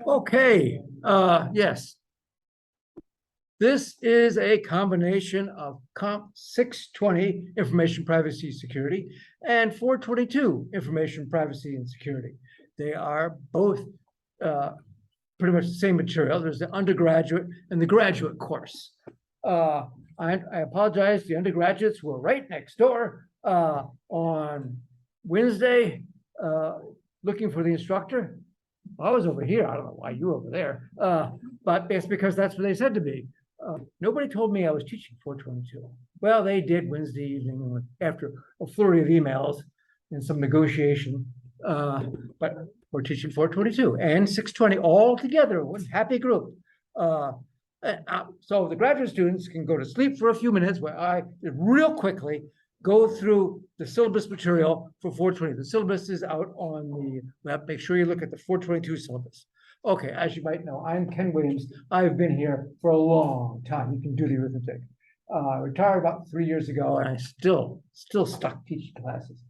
Okay, yes. This is a combination of COMP620, Information Privacy Security, and 422, Information Privacy and Security. They are both pretty much the same material. There's the undergraduate and the graduate course. I apologize, the undergraduates were right next door on Wednesday looking for the instructor. I was over here. I don't know why you were over there, but it's because that's what they said to me. Nobody told me I was teaching 422. Well, they did Wednesday evening after a flurry of emails and some negotiation, but we're teaching 422 and 620 all together, one happy group. So the graduate students can go to sleep for a few minutes where I real quickly go through the syllabus material for 420. The syllabus is out on the web. Make sure you look at the 422 syllabus. Okay, as you might know, I'm Ken Williams. I've been here for a long time. You can do the arithmetic. Retired about 3 years ago, and I still stuck teaching classes.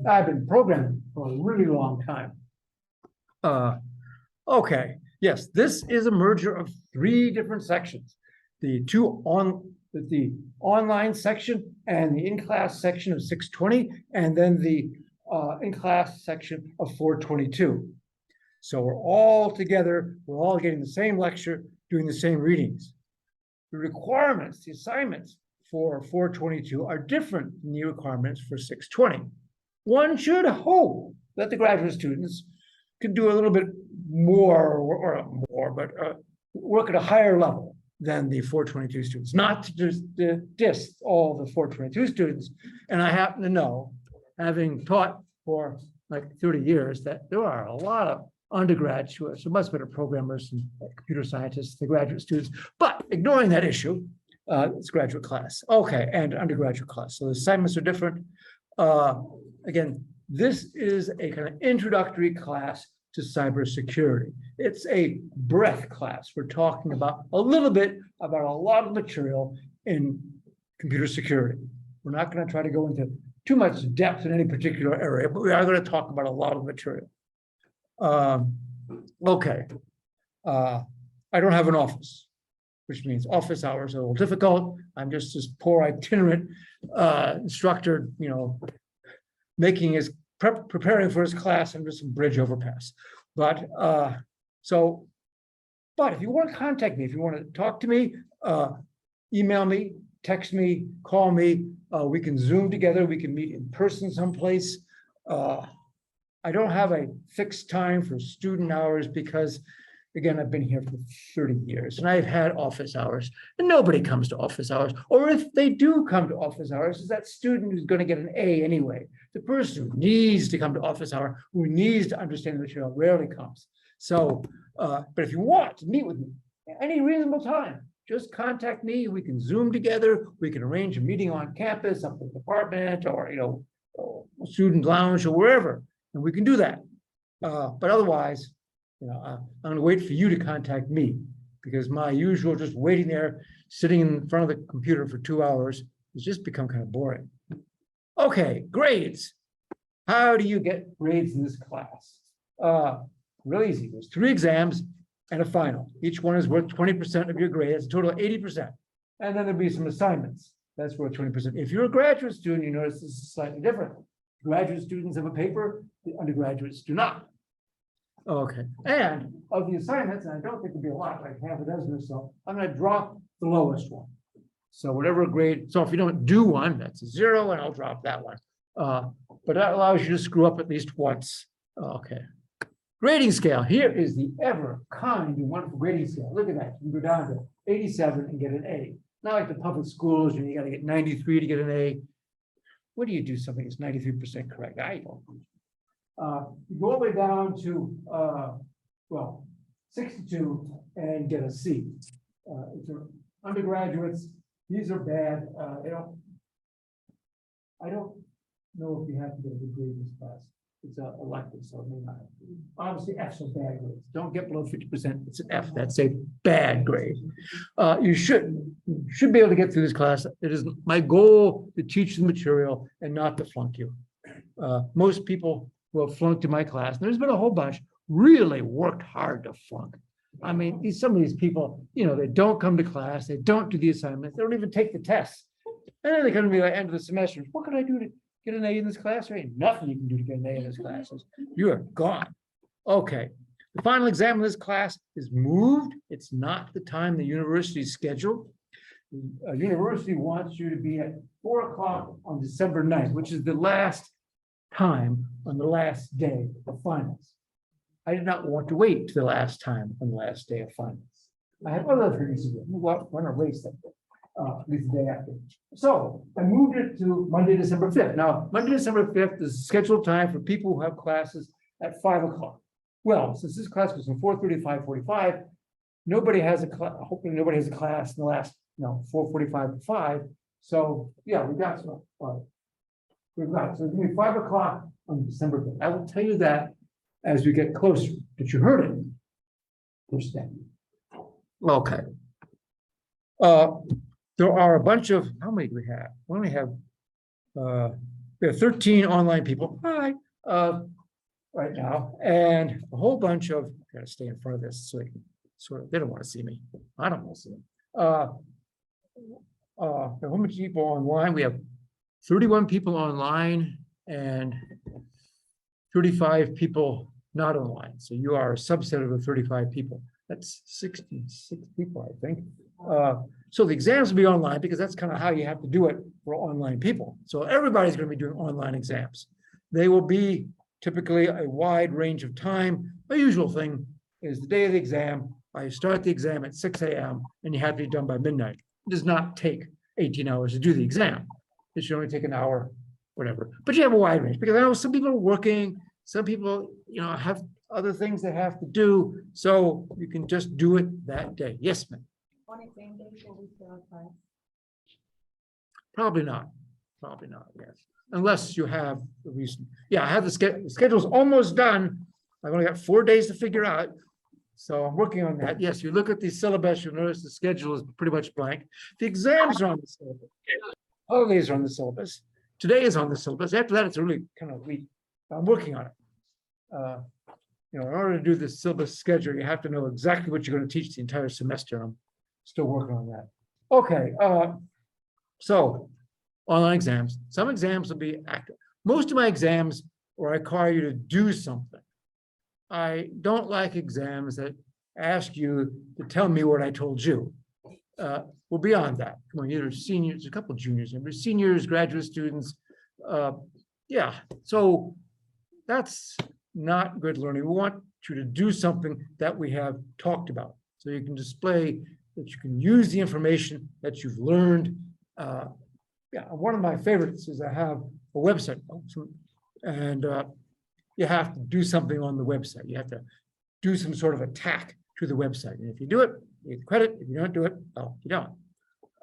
I've been programming for a really long time. Okay, yes, this is a merger of 3 different sections. The online section and the in-class section of 620, and then the in-class section of 422. So we're all together, we're all getting the same lecture, doing the same readings. The requirements, the assignments for 422 are different than the requirements for 620. One should hope that the graduate students can do a little bit more, but work at a higher level than the 422 students. Not to just diss all the 422 students. And I happen to know, having taught for like 30 years, that there are a lot of undergraduates, so much better programmers and computer scientists, the graduate students. But ignoring that issue, it's graduate class. Okay, and undergraduate class. So the assignments are different. Again, this is a kind of introductory class to cybersecurity. It's a breadth class. We're talking about a little bit about a lot of material in computer security. We're not going to try to go into too much depth in any particular area, but we are going to talk about a lot of material. Okay. I don't have an office, which means office hours are a little difficult. I'm just this poor itinerant instructor, you know, making his preparing for his class under some bridge overpass. But if you want to contact me, if you want to talk to me, email me, text me, call me. We can Zoom together. We can meet in person someplace. I don't have a fixed time for student hours because, again, I've been here for 30 years and I've had office hours, and nobody comes to office hours. Or if they do come to office hours, is that student who's going to get an A anyway. The person who needs to come to office hour, who needs to understand the material, rarely comes. So, but if you want to meet with me at any reasonable time, just contact me. We can Zoom together. We can arrange a meeting on campus, up at the department, or student lounge, or wherever, and we can do that. But otherwise, I'm going to wait for you to contact me, because my usual just waiting there, sitting in front of the computer for 2 hours has just become kind of boring. Okay, grades. How do you get grades in this class? Really easy. There's 3 exams and a final. Each one is worth 20% of your grade. That's a total of 80%. And then there'll be some assignments. That's worth 20%. If you're a graduate student, you notice this is slightly different. Graduate students have a paper, the undergraduates do not. Okay, and of the assignments, and I don't think it'll be a lot, like half a dozen or so, I'm going to drop the lowest one. So whatever grade, so if you don't do one, that's a 0, and I'll drop that one. But that allows you to screw up at least once. Okay. Grading scale. Here is the ever kind and wonderful grading scale. Look at that. You can go down to 87 and get an A. Not like the public schools, you got to get 93 to get an A. What do you do something that's 93% correct? I don't. You go all the way down to 62 and get a C. If you're undergraduates, these are bad. I don't know if you have to get a good grade in this class. it's a elective, so it may not. Obviously, F's are bad grades. Don't get below 50%. It's an F. That's a bad grade. You should be able to get through this class. It is my goal to teach the material and not to flunk you. Most people who have flunked in my class, and there's been a whole bunch, really worked hard to flunk. I mean, some of these people, they don't come to class, they don't do the assignments, they don't even take the tests. And then they come to me at the end of the semester. What can I do to get an A in this class? There ain't nothing you can do to get an A in this class. You are gone. Okay. The final exam of this class is moved. It's not the time the university is scheduled. The university wants you to be at 4 o'clock on December 9th, which is the last time on the last day of finals. I did not want to wait to the last time on the last day of finals. I have other things to do. I want to race that day. At least the day after. So I moved it to Monday, December 5th. Now, Monday, December 5th is scheduled time for people who have classes at 5 o'clock. Well, since this class was from 4:30 to 5:45, nobody has a class. Hopefully, nobody has a class in the last, 4:45 to 5. So yeah, we got some. We've got so it's gonna be 5 o'clock on December 5th. I will tell you that as we get closer. But you heard it. Understand? Okay. There are a bunch of, how many do we have? We only have, we have 13 online people. Hi. Right now, and a whole bunch of, I gotta stay in front of this so they can sort of, they don't want to see me. I don't want to see them. A whole bunch of people online. We have 31 people online and 35 people not online. So you are a subset of the 35 people. That's 66 people, I think. So the exams will be online because that's kind of how you have to do it for online people. So everybody's going to be doing online exams. They will be typically a wide range of time. My usual thing is the day of the exam. I start the exam at 6 a.m. and you have to be done by midnight. It does not take 18 hours to do the exam. It should only take an hour, whatever. But you have a wide range because I know some people are working, some people, have other things they have to do. So you can just do it that day. Yes, ma'am. On exam day before we start class? Probably not. Probably not, yes. Unless you have a reason. Yeah, I have the schedule's almost done. I've only got 4 days to figure out. So I'm working on that. Yes, you look at the syllabus, you'll notice the schedule is pretty much blank. The exams are on the syllabus. Holidays are on the syllabus. Today is on the syllabus. After that, it's really kind of weak. I'm working on it. In order to do the syllabus schedule, you have to know exactly what you're going to teach the entire semester. I'm still working on that. Okay, so online exams. Some exams will be active. Most of my exams require you to do something. I don't like exams that ask you to tell me what I told you. We're beyond that. Come on, either seniors, a couple of juniors, seniors, graduate students. Yeah, so that's not good learning. We want you to do something that we have talked about. So you can display that you can use the information that you've learned. Yeah, one of my favorites is I have a website, and you have to do something on the website. You have to do some sort of attack to the website. And if you do it, you get credit. If you don't do it, well, you don't.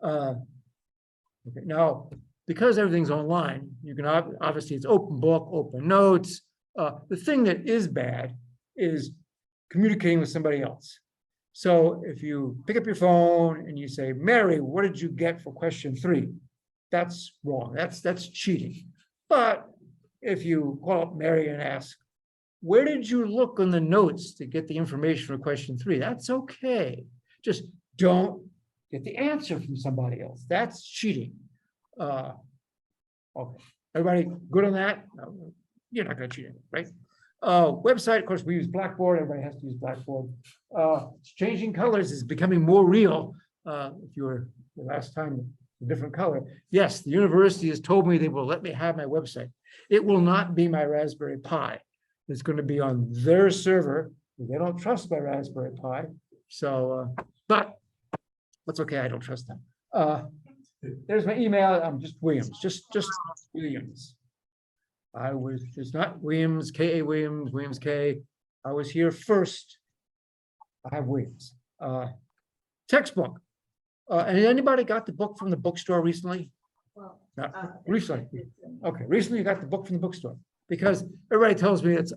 Okay, now, because everything's online, you can obviously it's open book, open notes. The thing that is bad is communicating with somebody else. So if you pick up your phone and you say, Mary, what did you get for question 3? That's wrong. That's cheating. But if you call up Mary and ask, where did you look on the notes to get the information for question 3? That's okay. Just don't get the answer from somebody else. That's cheating. Okay. Everybody good on that? No, you're not going to cheat, right? Website, of course, we use Blackboard. Everybody has to use Blackboard. Changing colors is becoming more real. If you were the last time a different color. Yes, the university has told me they will let me have my website. It will not be my Raspberry Pi. It's going to be on their server. They don't trust my Raspberry Pi. So, but that's okay. I don't trust them. There's my email. I'm just Williams, just Williams. It's not Williams, K.A. Williams, Williams K. I was here first. I have Williams. Textbook. And anybody got the book from the bookstore recently? Well, Not recently. Okay, recently you got the book from the bookstore. because everybody tells me that's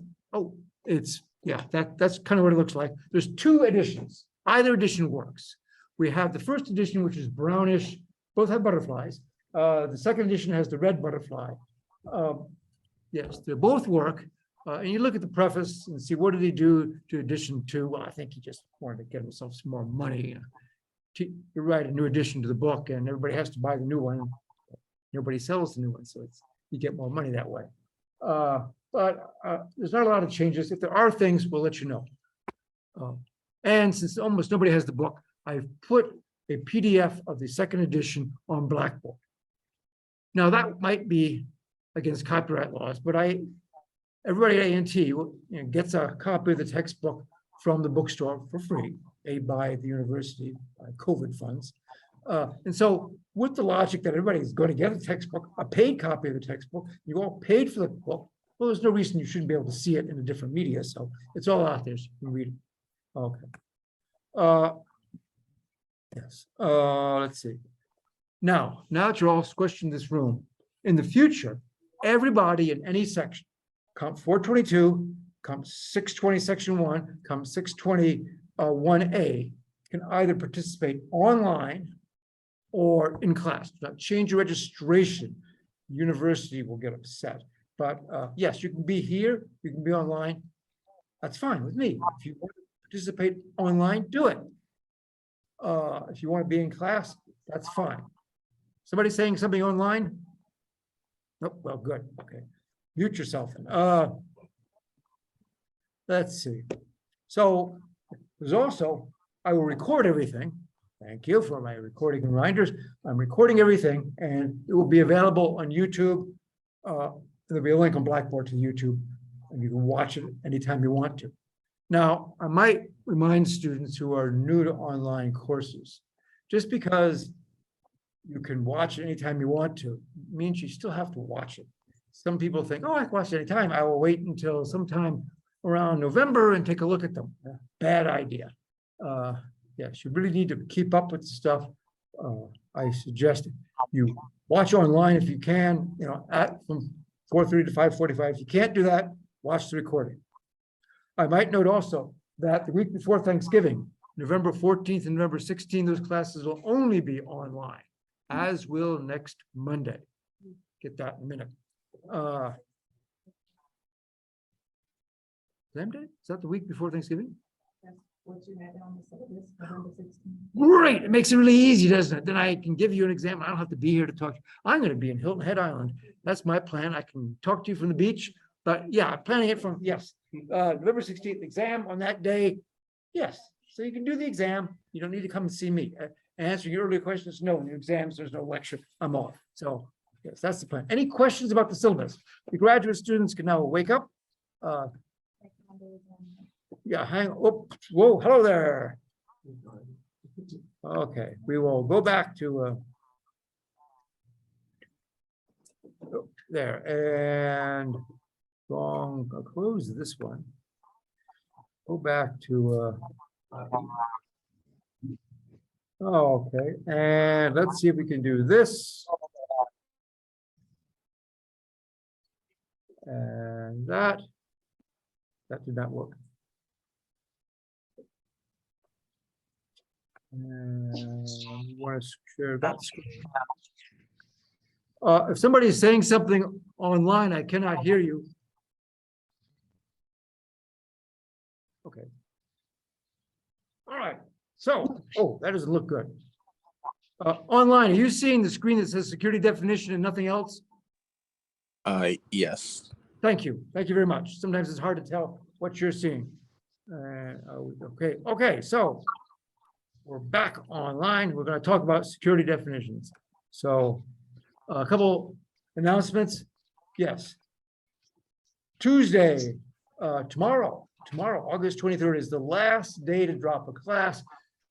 kind of what it looks like. There's two editions. Either edition works. We have the first edition, which is brownish. Both have butterflies. The second edition has the red butterfly. Yes, they both work. And you look at the preface and see what did he do to edition 2. Well, I think he just wanted to get himself some more money. To write a new edition to the book, and everybody has to buy the new one. Nobody sells the new one, so you get more money that way. But there's not a lot of changes. If there are things, we'll let you know. And since almost nobody has the book, I've put a PDF of the second edition on Blackboard. Now that might be against copyright laws, but everybody at A&T gets a copy of the textbook from the bookstore for free, paid by the university, by COVID funds. And so with the logic that everybody's going to get a textbook, a paid copy of the textbook, you all paid for the book, well, there's no reason you shouldn't be able to see it in a different media. So it's all out there, so you can read it. Okay. Yes. Let's see. Now that you're all squished in this room, in the future, everybody in any section, COMP620, COMP620 section 1, COMP620 1A, can either participate online or in class. Now, change your registration. University will get upset. But yes, you can be here, you can be online. That's fine with me. If you want to participate online, do it. If you want to be in class, that's fine. Somebody saying something online? Nope, well, good, okay. Mute yourself. Let's see. So there's also, I will record everything. Thank you for my recording reminders. I'm recording everything and it will be available on YouTube. There'll be a link on Blackboard to YouTube and you can watch it anytime you want to. Now, I might remind students who are new to online courses, just because you can watch it anytime you want to, means you still have to watch it. Some people think, oh, I can watch it anytime. I will wait until sometime around November and take a look at them. Bad idea. Yes, you really need to keep up with the stuff. I suggest you watch online if you can, from 4:30 to 5:45. If you can't do that, watch the recording. I might note also that the week before Thanksgiving, November 14th and November 16th, those classes will only be online, as will next Monday. Get that in a minute. Same day? Is that the week before Thanksgiving? What you had on the syllabus, November 16th. Great. It makes it really easy, doesn't it? Then I can give you an example. I don't have to be here to talk. I'm going to be in Hilton Head Island. That's my plan. I can talk to you from the beach. But yeah, I'm planning it from, yes, November 16th exam on that day. Yes. So you can do the exam. You don't need to come and see me. Answering your earlier questions, no. In exams, there's no lecture. I'm off. So yes, that's the plan. Any questions about the syllabus? The graduate students can now wake up. Yeah, hang. Oh, whoa, hello there. Okay, we will go back to there and wrong. I'll close this one. Go back to. Okay, and let's see if we can do this. And that did not work. And you want to share that screen. If somebody is saying something online, I cannot hear you. Okay. All right. So, oh, that doesn't look good. Online, are you seeing the screen that says security definition and nothing else? Yes. Thank you. Thank you very much. Sometimes it's hard to tell what you're seeing. Okay. So we're back online. We're going to talk about security definitions. So a couple announcements. Yes. Tuesday, tomorrow, August 23rd is the last day to drop a class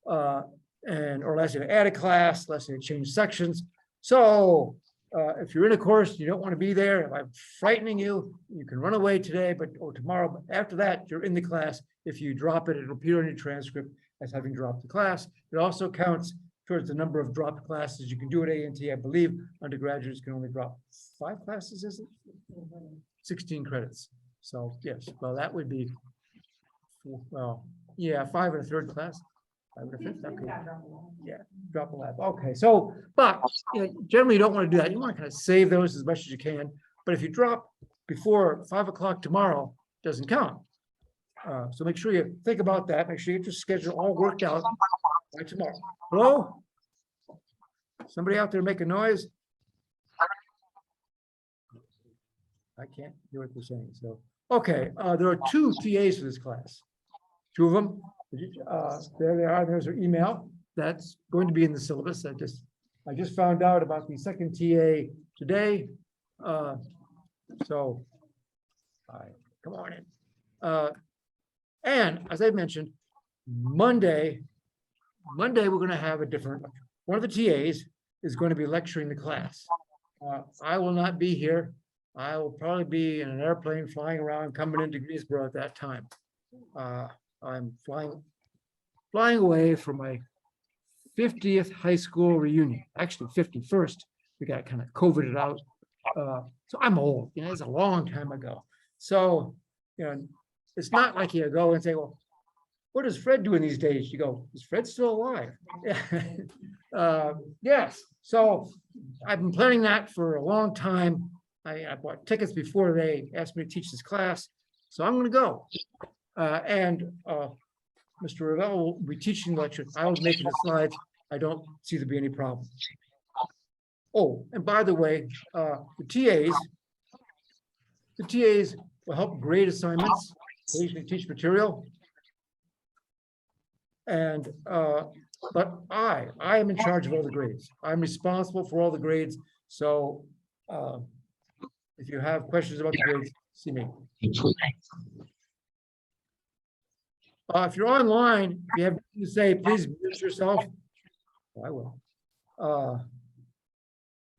or last day to add a class, last day to change sections. So if you're in a course, you don't want to be there, if I'm frightening you, you can run away today, or tomorrow. But after that, you're in the class. If you drop it, it'll appear on your transcript as having dropped the class. It also counts towards the number of dropped classes you can do at A&T. I believe undergraduates can only drop 5 classes, is it? 16 credits. So yes, well, that would be, well, yeah, 5 in a third class, 5 in a fifth, okay. Yeah, drop a lab. Okay, so, but you know, generally you don't want to do that. You want to kind of save those as much as you can. But if you drop before 5 o'clock tomorrow, it doesn't count. So make sure you think about that. Make sure you get your schedule all worked out by tomorrow. Hello? Somebody out there make a noise? I can't hear what they're saying. So, okay, there are 2 TAs for this class. 2 of them. There they are. There's their email. That's going to be in the syllabus. I just found out about the second TA today. So, all right, come on in. And as I mentioned, Monday we're going to have a different. One of the TAs is going to be lecturing the class. I will not be here. I will probably be in an airplane flying around, coming into Greensboro at that time. I'm flying away for my 50th high school reunion, actually 51st. We got kind of COVIDed out. So I'm old, you know, it's a long time ago. So, you know, it's not like you go and say, well, what is Fred doing these days? You go, is Fred still alive? Yes. So I've been planning that for a long time. I bought tickets before they asked me to teach this class. So I'm going to go. And Mr. Ravel will be teaching the lecture. I will make the slides. I don't see there be any problem. Oh, and by the way, the TAs will help grade assignments, occasionally teach material. And but I am in charge of all the grades. I'm responsible for all the grades. So if you have questions about the grades, see me. If you're online, if you have anything to say, please mute yourself. I will.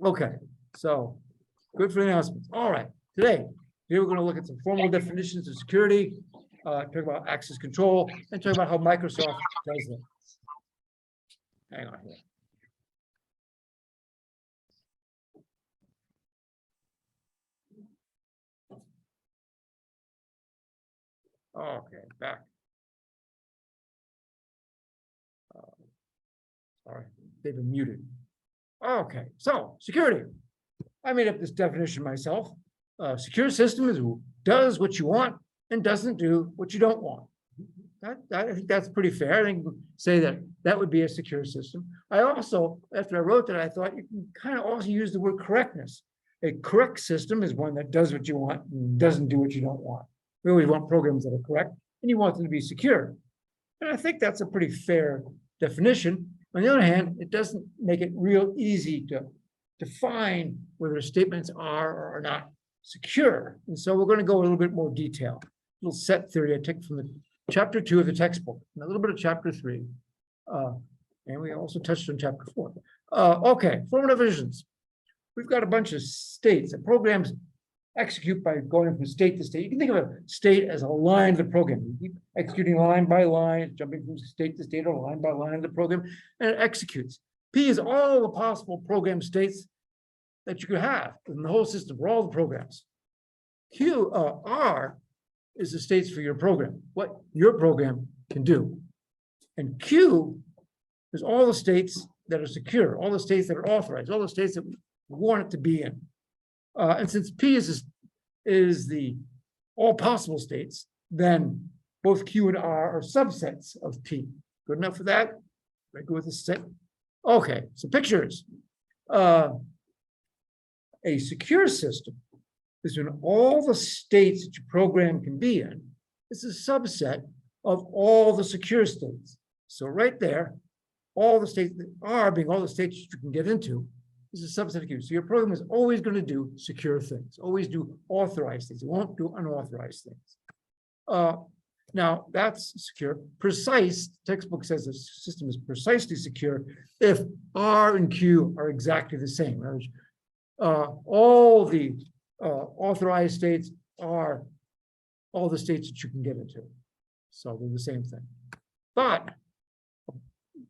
Okay, so good for the announcements. All right, today we're going to look at some formal definitions of security, talk about access control, and talk about how Microsoft does them. Hang on here. Okay, back. Sorry, they've been muted. Okay, so security. I made up this definition myself. Secure system is who does what you want and doesn't do what you don't want. I think that's pretty fair. I think you can say that would be a secure system. I also, after I wrote that, I thought you can kind of also use the word correctness. A correct system is one that does what you want and doesn't do what you don't want. We always want programs that are correct, and you want them to be secure. And I think that's a pretty fair definition. On the other hand, it doesn't make it real easy to define whether statements are or are not secure. And so we're going to go a little bit more detail. A little set theory I took from the chapter 2 of the textbook, and a little bit of chapter 3. And we also touched on chapter 4. Okay, formal definitions. We've got a bunch of states and programs execute by going from state to state. You can think of a state as a line of the program. You keep executing line by line, jumping from state to state or line by line of the program, and it executes. P is all the possible program states that you could have in the whole system for all the programs. R is the states for your program, what your program can do. And Q is all the states that are secure, all the states that are authorized, all the states that we want it to be in. And since P is the all possible states, then both Q and R are subsets of P. Good enough for that? Right, go with the set. Okay, so pictures. A secure system is when all the states that your program can be in is a subset of all the secure states. So right there, all the states that are being all the states that you can get into is a subset of Q. So your program is always going to do secure things, always do authorized things. It won't do unauthorized things. Now that's secure. Precise, textbook says the system is precisely secure if R and Q are exactly the same. All the authorized states are all the states that you can get into. So they're the same thing. But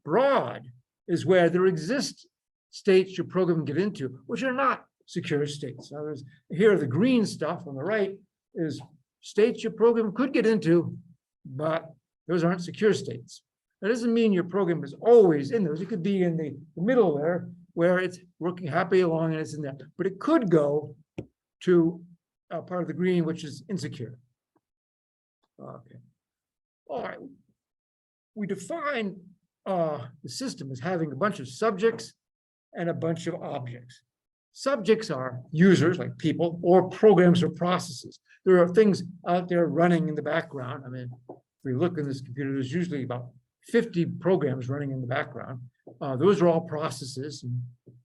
broad is where there exist states your program can get into, which are not secure states. In other words, here the green stuff on the right is states your program could get into, but those aren't secure states. That doesn't mean your program is always in those. It could be in the middle there where it's working happily along and it's in there, but it could go to a part of the green, which is insecure. Okay. All right. We define the system as having a bunch of subjects and a bunch of objects. Subjects are users, like people, or programs or processes. There are things out there running in the background. I mean, if we look in this computer, there's usually about 50 programs running in the background. Those are all processes,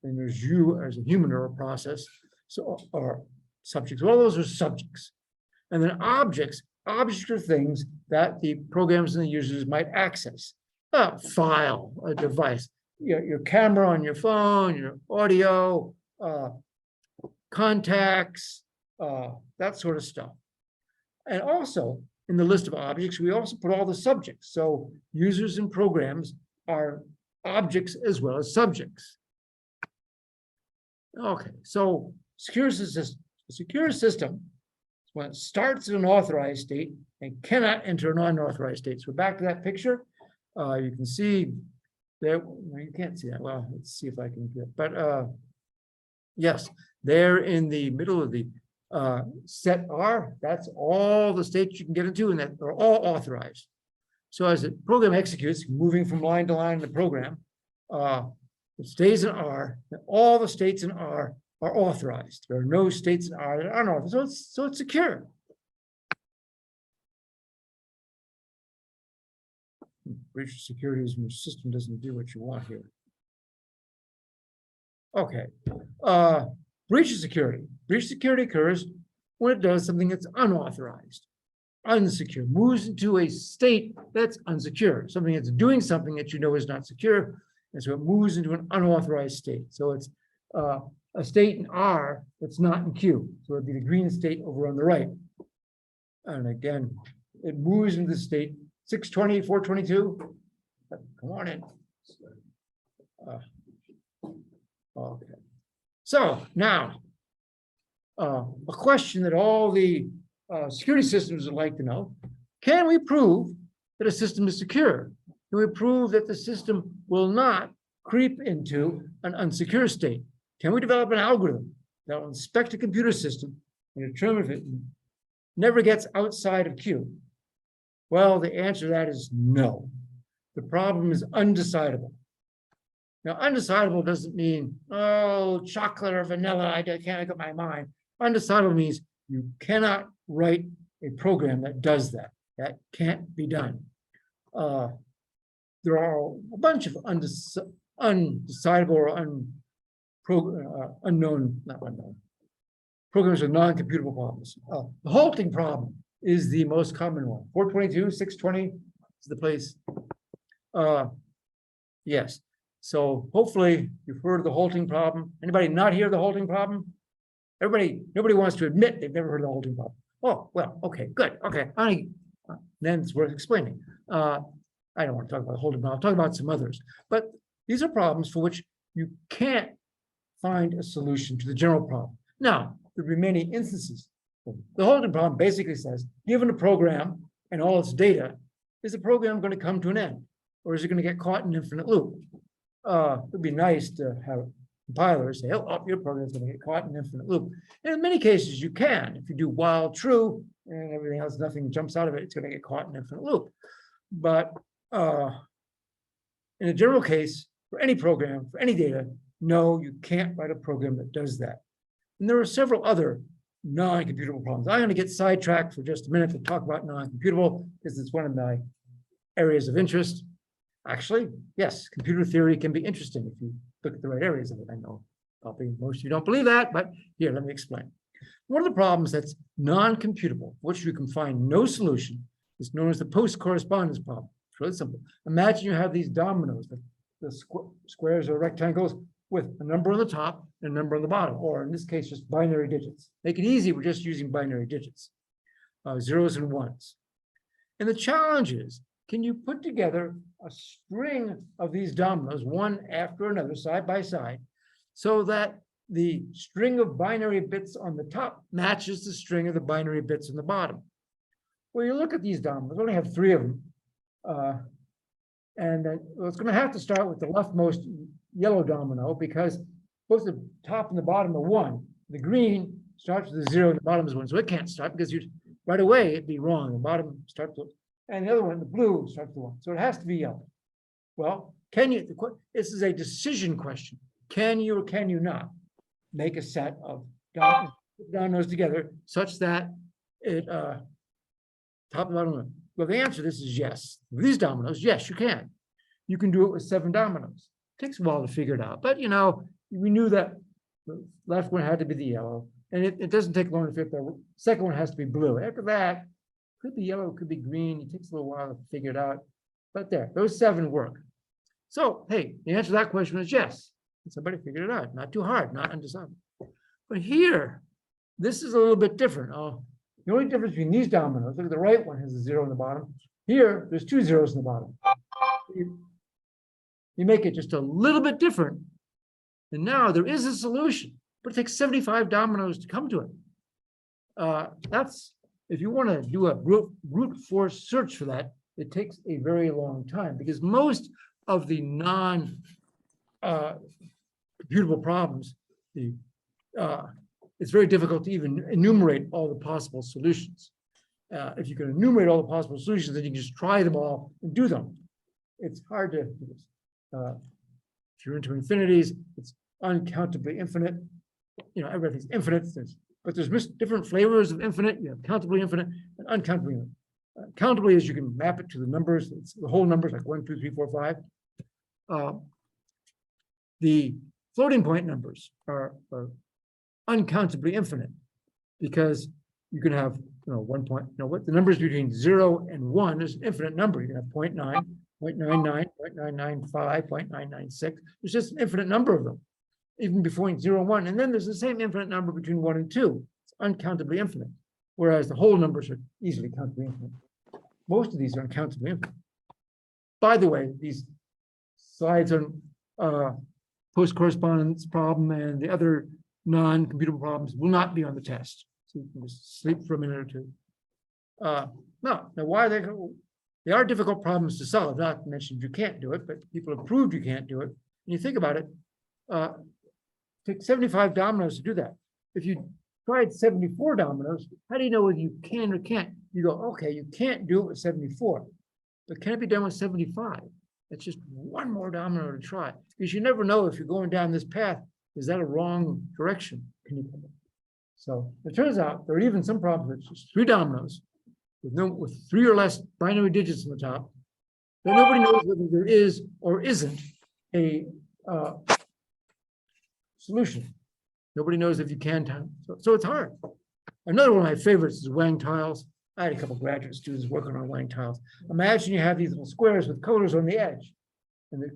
and there's you as a human or a process, so or subjects. All those are subjects. And then objects are things that the programs and the users might access. A file, a device, your camera on your phone, your audio, contacts, that sort of stuff. And also, in the list of objects, we also put all the subjects. So users and programs are objects as well as subjects. Okay, so secure system is when it starts in an authorized state and cannot enter a non-authorized state. So back to that picture, you can see there, well, you can't see that. Well, let's see if I can do it. But yes, there in the middle of the set R, that's all the states you can get into, and that are all authorized. So as the program executes, moving from line to line in the program, it stays in R, and all the states in R are authorized. There are no states in R that are unauthorized, so it's secure. Breach of security is when your system doesn't do what you want here. Okay. Breach of security. Breach of security occurs when it does something that's unauthorized, unsecure, moves into a state that's unsecure, something that's doing something that you know is not secure, and so it moves into an unauthorized state. So it's a state in R that's not in Q. So it'd be the green state over on the right. And again, it moves into the state 620, 422. Come on in. Okay. So now, a question that all the security systems would like to know: can we prove that a system is secure? Can we prove that the system will not creep into an unsecure state? Can we develop an algorithm that will inspect a computer system and determine if it never gets outside of Q? Well, the answer to that is no. The problem is undecidable. Now, undecidable doesn't mean, oh, chocolate or vanilla, I can't make up my mind. Undecidable means you cannot write a program that does that. That can't be done. There are a bunch of undecidable or unknown, not unknown, programs with non-computable problems. The halting problem is the most common one. 422, 620 is the place. Yes. So hopefully you've heard of the halting problem. Anybody not hear the halting problem? Nobody wants to admit they've never heard of the halting problem. Oh, well, okay, good. Okay. Then it's worth explaining. I don't want to talk about the halting problem. I'll talk about some others. But these are problems for which you can't find a solution to the general problem. Now, there will be many instances. The halting problem basically says, given a program and all its data, is the program going to come to an end? Or is it going to get caught in an infinite loop? It would be nice to have compilers say, oh, your program is going to get caught in an infinite loop. And in many cases, you can. If you do while true and everything else, nothing jumps out of it, it's going to get caught in an infinite loop. But in a general case, for any program, for any data, no, you can't write a program that does that. And there are several other non-computable problems. I'm going to get sidetracked for just a minute to talk about non-computable because it's one of my areas of interest. Actually, yes, computer theory can be interesting if you look at the right areas of it. I know probably most of you don't believe that, but here, let me explain. One of the problems that's non-computable, which you can find no solution, is known as the post-correspondence problem. It's really simple. Imagine you have these dominoes, the squares or rectangles with a number on the top and a number on the bottom, or in this case, just binary digits. Make it easy, we're just using binary digits, zeros and ones. And the challenge is, can you put together a string of these dominoes, one after another, side by side, so that the string of binary bits on the top matches the string of the binary bits on the bottom. Well, you look at these dominoes, we only have 3 of them. Well, it's going to have to start with the leftmost yellow domino because both the top and the bottom are 1. The green starts with a 0 and the bottom is 1. So it can't start because right away it'd be wrong. The bottom starts with, and the other one, the blue, starts with 1. So it has to be yellow. Well, this is a decision question. Can you or can you not make a set of dominoes together such that it top and bottom? Well, the answer to this is yes. With these dominoes, yes, you can. You can do it with 7 dominoes. It takes a while to figure it out, but we knew that the left one had to be the yellow, and it doesn't take long to figure out. The second one has to be blue. After that, could be yellow, could be green. It takes a little while to figure it out, but there, those 7 work. So, hey, the answer to that question is yes. Somebody figured it out. Not too hard, not undecided. But here, this is a little bit different. The only difference between these dominoes, look at the right one has a 0 in the bottom. Here, there's 2 zeros in the bottom. You make it just a little bit different. And now there is a solution, but it takes 75 dominoes to come to it. That's, if you want to do a brute force search for that, it takes a very long time because most of the computable problems, it's very difficult to even enumerate all the possible solutions. If you can enumerate all the possible solutions, then you can just try them all and do them. It's hard to do this. If you're into infinities, it's uncountably infinite. Everything's infinite, but there's different flavors of infinite. You have countably infinite and uncountably infinite. Countably is you can map it to the numbers. It's the whole numbers like 1, 2, 3, 4, 5. The floating point numbers are uncountably infinite because you can have 1 point. What the numbers between 0 and 1 is an infinite number. You can have 0.9, 0.99, 0.995, 0.996. There's just an infinite number of them, even between 0 and 1. And then there's the same infinite number between 1 and 2. It's uncountably infinite, whereas the whole numbers are easily countably infinite. Most of these are uncountably infinite. By the way, these slides on post-correspondence problem and the other non-computable problems will not be on the test. So you can just sleep for a minute or 2. Now why they are difficult problems to solve. Not mentioned you can't do it, but people have proved you can't do it. And you think about it, take 75 dominoes to do that. If you tried 74 dominoes, how do you know whether you can or can't? You go, okay, you can't do it with 74, but can it be done with 75? It's just one more domino to try, because you never know if you're going down this path, is that a wrong direction? Can you? So it turns out there are even some problems with just 3 dominoes with 3 or less binary digits on the top, that nobody knows whether there is or isn't a solution. Nobody knows if you can time. So it's hard. Another one of my favorites is Wang Tiles. I had a couple graduate students working on Wang Tiles. Imagine you have these little squares with colors on the edge. And the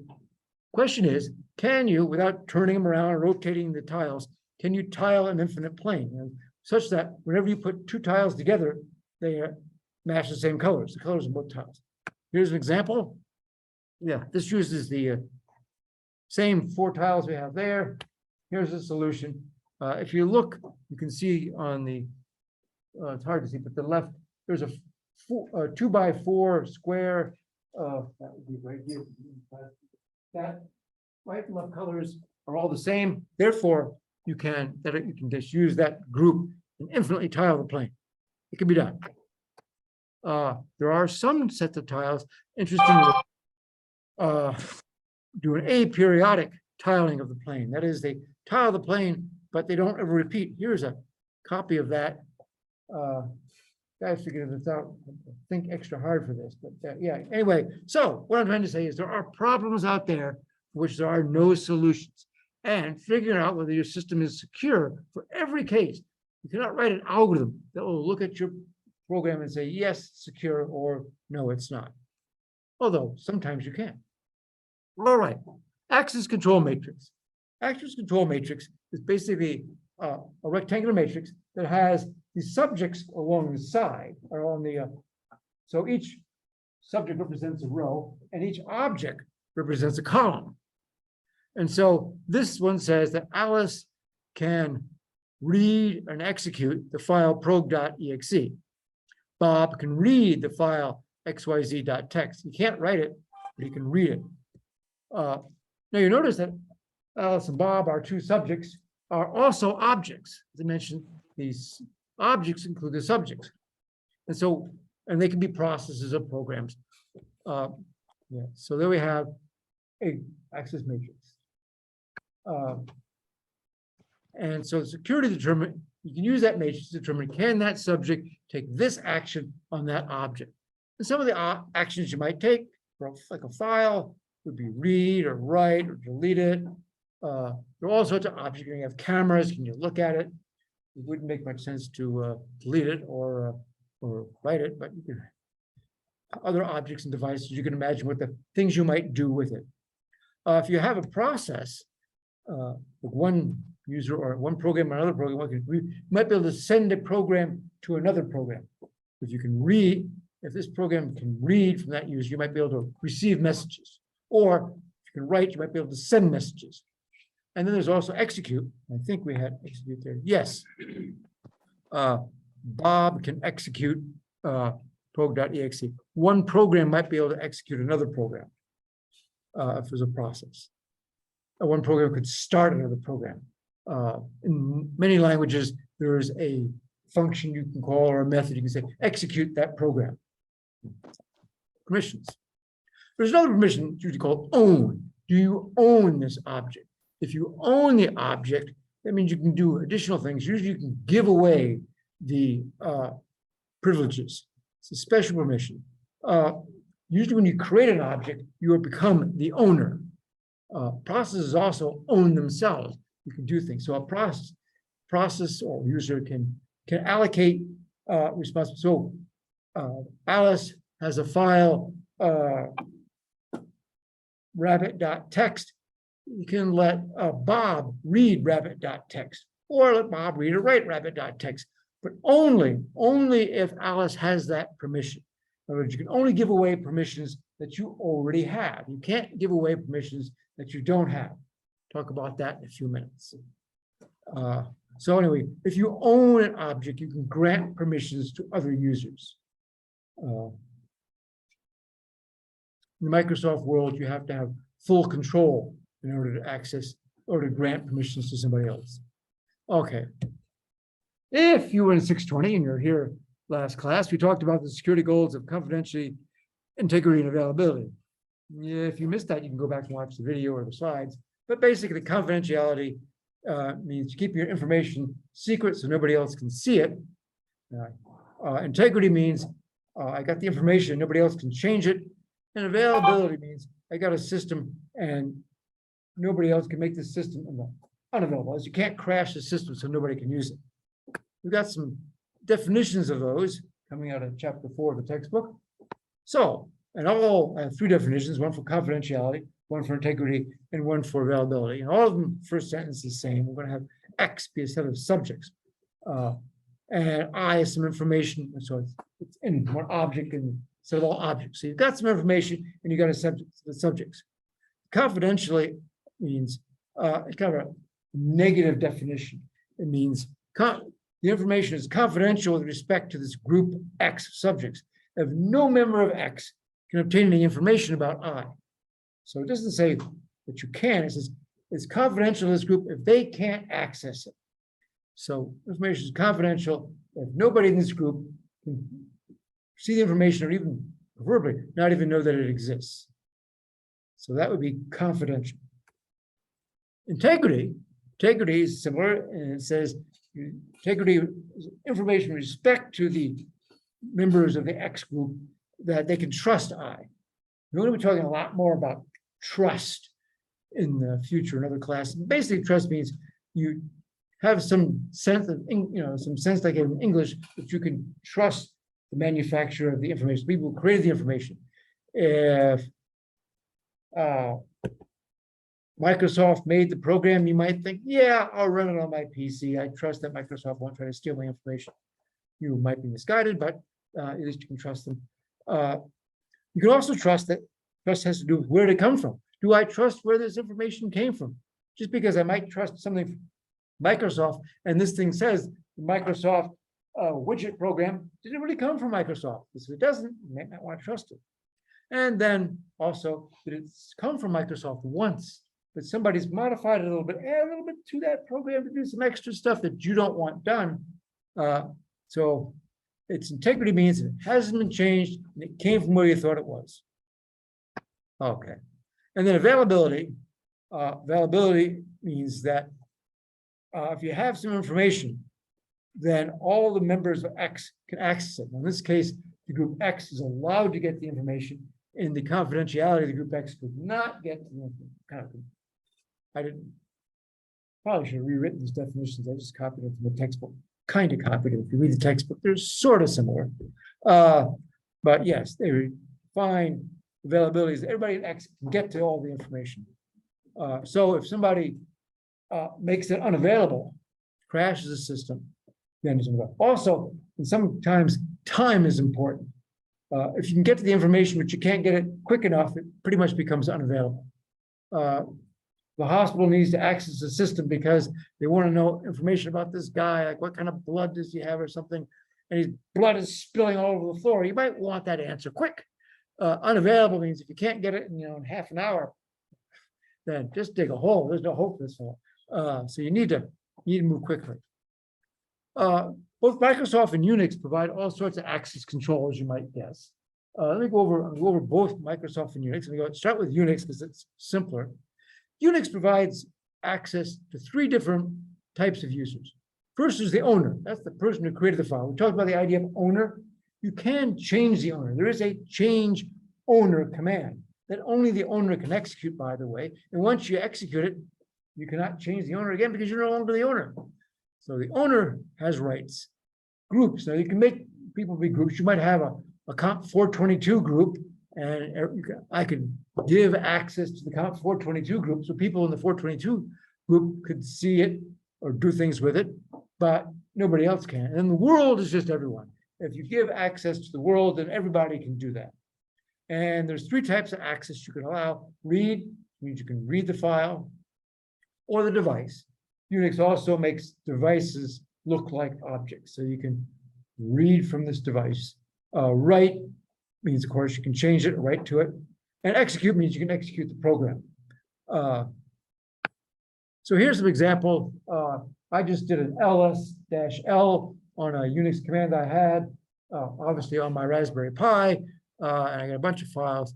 question is, can you, without turning them around and rotating the tiles, can you tile an infinite plane? Such that whenever you put 2 tiles together, they match the same colors, the colors of both tiles. Here's an example. Yeah, this uses the same 4 tiles we have there. Here's the solution. If you look, you can see on the, it's hard to see, but the left, there's a 2x4 square. That would be right here. That right and left colors are all the same. Therefore, you can just use that group and infinitely tile the plane. It can be done. There are some sets of tiles, interestingly, do an aperiodic tiling of the plane. That is, they tile the plane, but they don't ever repeat. Here's a copy of that. Guys figured this out. Think extra hard for this, but yeah. Anyway, so what I'm trying to say is there are problems out there for which there are no solutions, and figuring out whether your system is secure for every case. You cannot write an algorithm that will look at your program and say yes, secure, or no, it's not. Although sometimes you can. All right, axis control matrix. Axis control matrix is basically a rectangular matrix that has the subjects along the side, or on the, so each subject represents a row, and each object represents a column. And so this one says that Alice can read and execute the file prog.exe. Bob can read the file xyz.txt. He can't write it, but he can read it. Now you notice that Alice and Bob, our two subjects, are also objects. As I mentioned, these objects include the subjects. And they can be processes or programs. Yeah, so there we have a access matrix. And so security determinant, you can use that matrix to determine, can that subject take this action on that object? And some of the actions you might take, like a file, would be read or write or delete it. There are all sorts of objects. You have cameras, can you look at it? It wouldn't make much sense to delete it or write it, but you can, other objects and devices, you can imagine what the things you might do with it. If you have a process, like one user or one program or another program, you might be able to send a program to another program. If you can read, if this program can read from that user, you might be able to receive messages. Or if you can write, you might be able to send messages. And then there's also execute. I think we had execute there. Yes. Bob can execute prog.exe. One program might be able to execute another program if there's a process. One program could start another program. In many languages, there is a function you can call or a method you can say, execute that program. Permissions. There's another permission usually called own. Do you own this object? If you own the object, that means you can do additional things. Usually you can give away the privileges. It's a special permission. Usually when you create an object, you will become the owner. Processes also own themselves. You can do things. So a process or user can allocate responsibility. So Alice has a file rabbit.txt. You can let Bob read rabbit.txt, or let Bob read or write rabbit.txt, but only if Alice has that permission. In other words, you can only give away permissions that you already have. You can't give away permissions that you don't have. Talk about that in a few minutes. So anyway, if you own an object, you can grant permissions to other users. In the Microsoft world, you have to have full control in order to access or to grant permissions to somebody else. Okay. If you were in 620 and you're here last class, we talked about the security goals of confidentiality, integrity, and availability. If you missed that, you can go back and watch the video or the slides. But basically, confidentiality means you keep your information secret so nobody else can see it. Integrity means I got the information, nobody else can change it. And availability means I got a system and nobody else can make the system unavailable. As you can't crash the system so nobody can use it. We've got some definitions of those coming out of chapter 4 of the textbook. So, and all three definitions, one for confidentiality, one for integrity, and one for availability. And all of them, first sentence is the same. We're going to have X be a set of subjects. And I is some information. And so it's in one object and set of all objects. So you've got some information and you got a subject, the subjects. Confidentially means kind of a negative definition. It means the information is confidential with respect to this group X subjects. If no member of X can obtain any information about I. So it doesn't say that you can, it says it's confidential to this group if they can't access it. So information is confidential if nobody in this group can see the information or even verbally not even know that it exists. So that would be confidential. Integrity is similar, and it says integrity is information with respect to the members of the X group that they can trust I. We're going to be talking a lot more about trust in the future in other classes. Basically, trust means you have some sense of, some sense like in English that you can trust the manufacturer of the information, people who created the information. If Microsoft made the program, you might think, yeah, I'll run it on my PC. I trust that Microsoft won't try to steal my information. You might be misguided, but at least you can trust them. You can also trust that trust has to do with where did it come from. Do I trust where this information came from? Just because I might trust something Microsoft, and this thing says Microsoft widget program didn't really come from Microsoft. If it doesn't, you may not want to trust it. And then also, did it come from Microsoft once, but somebody's modified it a little bit to that program to do some extra stuff that you don't want done. So its integrity means it hasn't been changed and it came from where you thought it was. Okay. And then availability. Availability means that if you have some information, then all the members of X can access it. In this case, the group X is allowed to get the information. In the confidentiality, the group X could not get the information. I didn't, probably should have rewritten these definitions. I just copied it from the textbook. Kind of copied it. If you read the textbook, they're sort of similar. But yes, they define availabilities. Everybody at X can get to all the information. So if somebody makes it unavailable, crashes the system, then it's unavailable. Also, and sometimes time is important. If you can get to the information, but you can't get it quick enough, it pretty much becomes unavailable. The hospital needs to access the system because they want to know information about this guy, like what kind of blood does he have or something, and his blood is spilling all over the floor. You might want that answer quick. Unavailable means if you can't get it in half an hour, then just dig a hole. There's no hope for this hole. So you need to move quickly. Both Microsoft and Unix provide all sorts of access control, as you might guess. Let me go over both Microsoft and Unix. Let me start with Unix because it's simpler. Unix provides access to 3 different types of users. First is the owner. That's the person who created the file. We talked about the idea of owner. You can change the owner. There is a change owner command that only the owner can execute, by the way. And once you execute it, you cannot change the owner again because you're no longer the owner. So the owner has rights. Groups. Now you can make people be groups. You might have a COMP620 group, and I could give access to the COMP620 group so people in the 422 group could see it or do things with it, but nobody else can. And the world is just everyone. If you give access to the world, then everybody can do that. And there's 3 types of access you can allow. Read means you can read the file or the device. Unix also makes devices look like objects, so you can read from this device. Write means, of course, you can change it, write to it. And execute means you can execute the program. So here's an example. I just did an ls-l on a Unix command I had, obviously on my Raspberry Pi, and I got a bunch of files.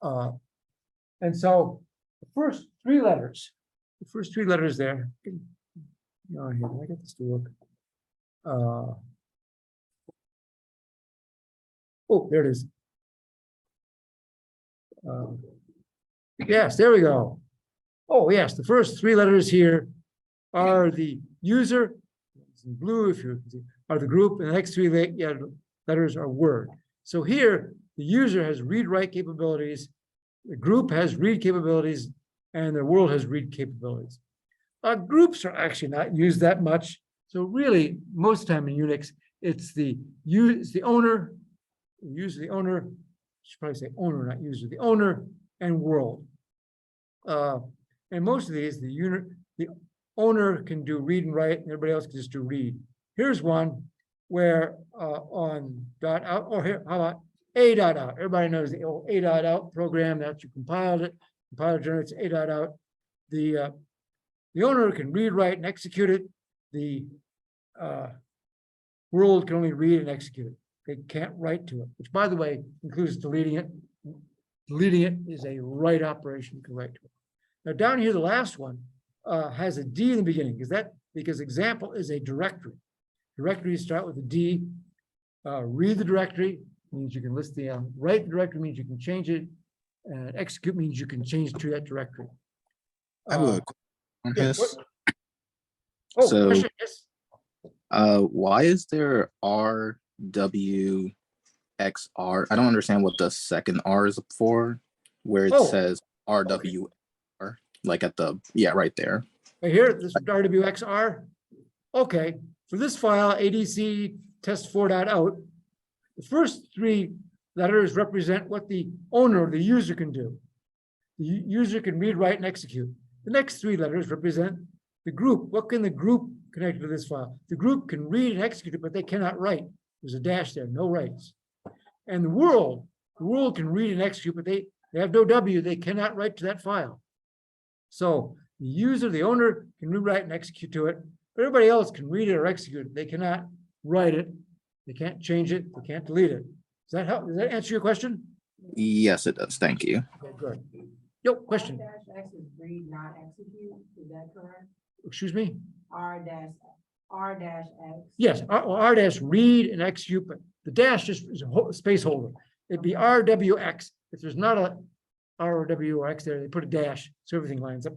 And so the first 3 letters there, here, I get this to work. Oh, there it is. Yes, there we go. Oh, yes, the first 3 letters here are the user, it's in blue if you see, are the group, and the next 3 letters are word. So here, the user has read-write capabilities, the group has read capabilities, and the world has read capabilities. Groups are actually not used that much. So really, most of the time in Unix, it's the owner, use the owner, I should probably say owner, not user, the owner and world. And most of these, the owner can do read and write, and everybody else can just do read. Here's one where on dot out, or here, how about a dot out? Everybody knows the old a dot out program that you compiled it. Compiler generates a dot out. The owner can read, write, and execute it. The world can only read and execute it. They can't write to it, which, by the way, includes deleting it. Deleting it is a write operation. You can write to it. Now, down here, the last one has a D in the beginning. Because example is a directory. Directories start with a D. Read the directory means you can list the write the directory means you can change it, and execute means you can change to that directory. I have a question on this. Oh, So, question, yes. why is there RWXR? I don't understand what the second R is for, where it says RWR, like at the, right there. Right here, this RWXR. Okay, for this file, ADC test4.out, the first 3 letters represent what the owner, the user, can do. The user can read, write, and execute. The next 3 letters represent The group, what can the group connect to this file? The group can read and execute it, but they cannot write. There's a dash there, no writes. And the world can read and execute, but they have no W, they cannot write to that file. So the user, the owner can rewrite and execute to it, but everybody else can read it or execute it. They cannot write it, they can't change it, they can't delete it. Does that help? Does that answer your question? Yes, it does. Thank you. Okay, good. Yo, question. R-X is read, not execute, is that correct? Excuse me? R-X. Yes, R dash read and execute, but the dash just is a space holder. It'd be RWX. If there's not a RW or X there, they put a dash, so everything lines up.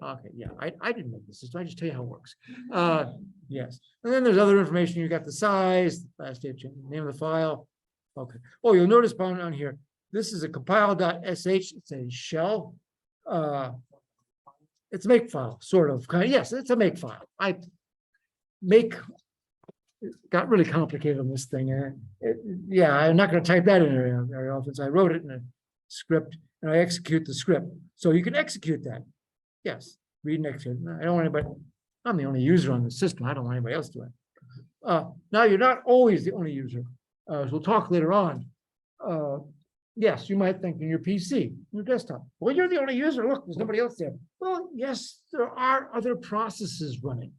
Okay, yeah, I didn't make this, so I just tell you how it works. Yes, and then there's other information. You got the size, last day, name of the file. Okay. Oh, you'll notice on here, this is a compile.sh. It's a shell. It's a make file, sort of. Yes, it's a make file. It got really complicated on this thing. Yeah, I'm not going to type that in very often. So I wrote it in a script and I execute the script. So you can execute that. Yes, read and execute. I don't want anybody, I'm the only user on the system. I don't want anybody else to it. Now, you're not always the only user. As we'll talk later on. Yes, you might think in your PC, your desktop. Well, you're the only user. Look, there's nobody else there. Well, yes, there are other processes running.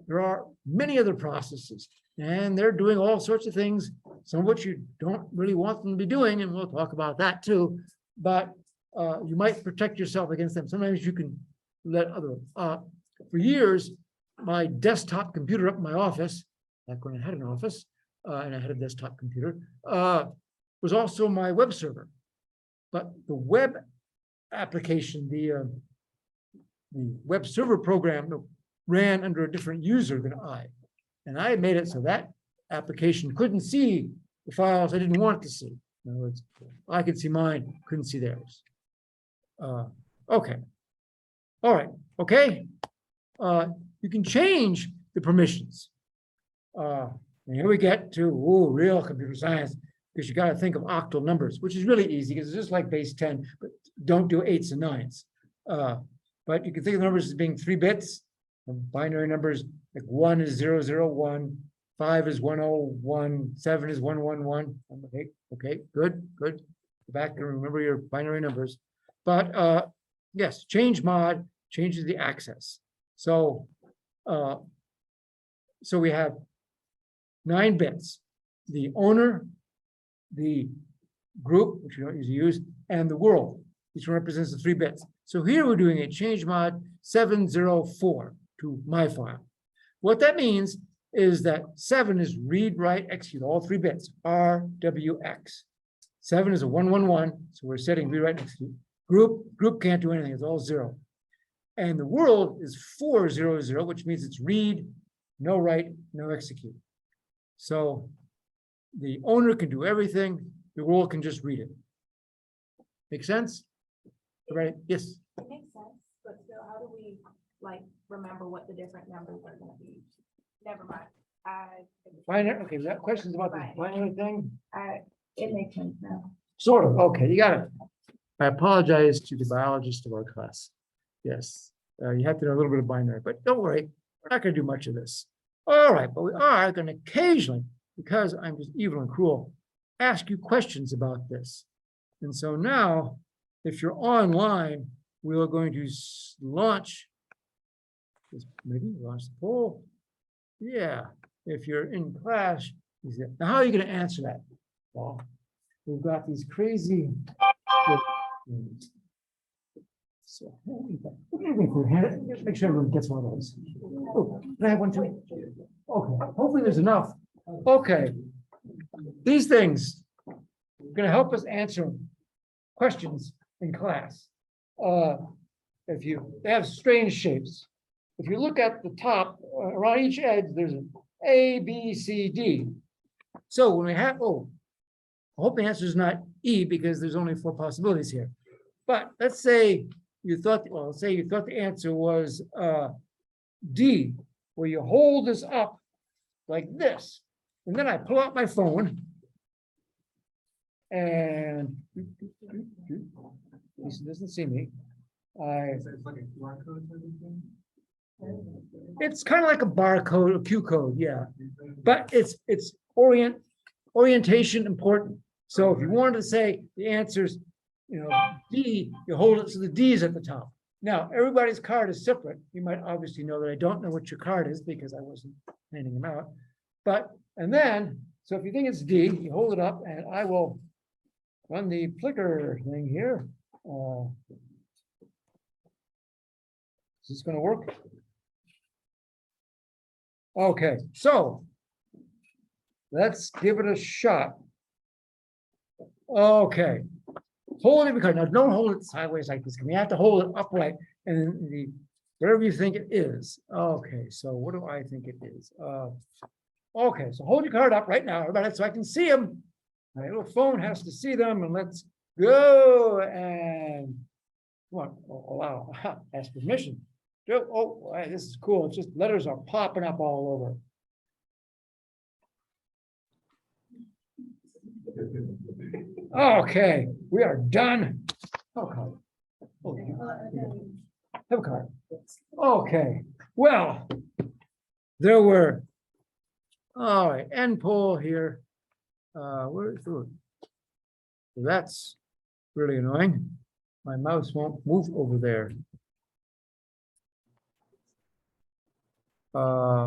There are many other processes, and they're doing all sorts of things, some of which you don't really want them to be doing, and we'll talk about that too. But you might protect yourself against them. Sometimes you can let other. For years, my desktop computer up in my office, back when I had an office, and I had a desktop computer, was also my web server. But the web application, the web server program ran under a different user than I. And I made it so that application couldn't see the files I didn't want it to see. In other words, I could see mine, couldn't see theirs. Okay. All right. Okay. You can change the permissions. And here we get to real computer science, because you got to think of octal numbers, which is really easy because it's just like base 10, but don't do 8s and 9s. But you can think of the numbers as being 3 bits, and binary numbers like 1 is 001, 5 is 101, 7 is 111. Okay, good. Go back and remember your binary numbers. But yes, change mod changes the access. So we have 9 bits. The owner, the group, which we don't usually use, and the world. Each one represents the 3 bits. So here we're doing a change mod 704 to my file. What that means is that 7 is read, write, execute, all 3 bits, RWX. 7 is a 111, so we're setting read, write, and execute. Group can't do anything, it's all 0. And the world is 400, which means it's read, no write, no execute. So the owner can do everything, the world can just read it. Make sense? Right? Yes. It makes sense, but still, how do we remember what the different numbers are going to be? Never mind. Binary. Okay, we got questions about the binary thing? It makes sense now. Sort of. Okay, you got it. I apologize to the biologist of our class. Yes, you have to know a little bit of binary, but don't worry, we're not going to do much of this. All right, but we are going to occasionally, because I'm just evil and cruel, ask you questions about this. And so now, if you're online, we are going to launch, maybe launch the poll. Yeah, if you're in class, now how are you going to answer that? Well, we've got these crazy. So, make sure everyone gets one of those. Oh, can I have one too? Okay, hopefully there's enough. Okay, these things are going to help us answer questions in class. They have strange shapes. If you look at the top, around each edge, there's an A, B, C, D. So when we have, I hope the answer is not E, because there's only 4 possibilities here. But let's say you thought, the answer was D, where you hold this up like this. And then I pull out my phone and Lisa doesn't see me. It's like a QR code type of thing? It's kind of like a barcode, a Q code, yeah. But it's orientation important. So if you wanted to say the answer's, D, you hold it so the D is at the top. Now, everybody's card is separate. You might obviously know that I don't know what your card is because I wasn't handing them out. And then, so if you think it's D, you hold it up and I will run the flicker thing here. Is this going to work? Okay, so let's give it a shot. Okay, hold it because now don't hold it sideways like this. We have to hold it upright and whatever you think it is. Okay, so what do I think it is? Okay, so hold your card up right now, everybody, so I can see them. My little phone has to see them, and let's go and come on, allow, ask permission. Oh, this is cool. It's just letters are popping up all over. Okay, we are done. Okay. Have a card. Okay, well, there were, all right, end poll here. Where is it? That's really annoying. My mouse won't move over there. Yeah.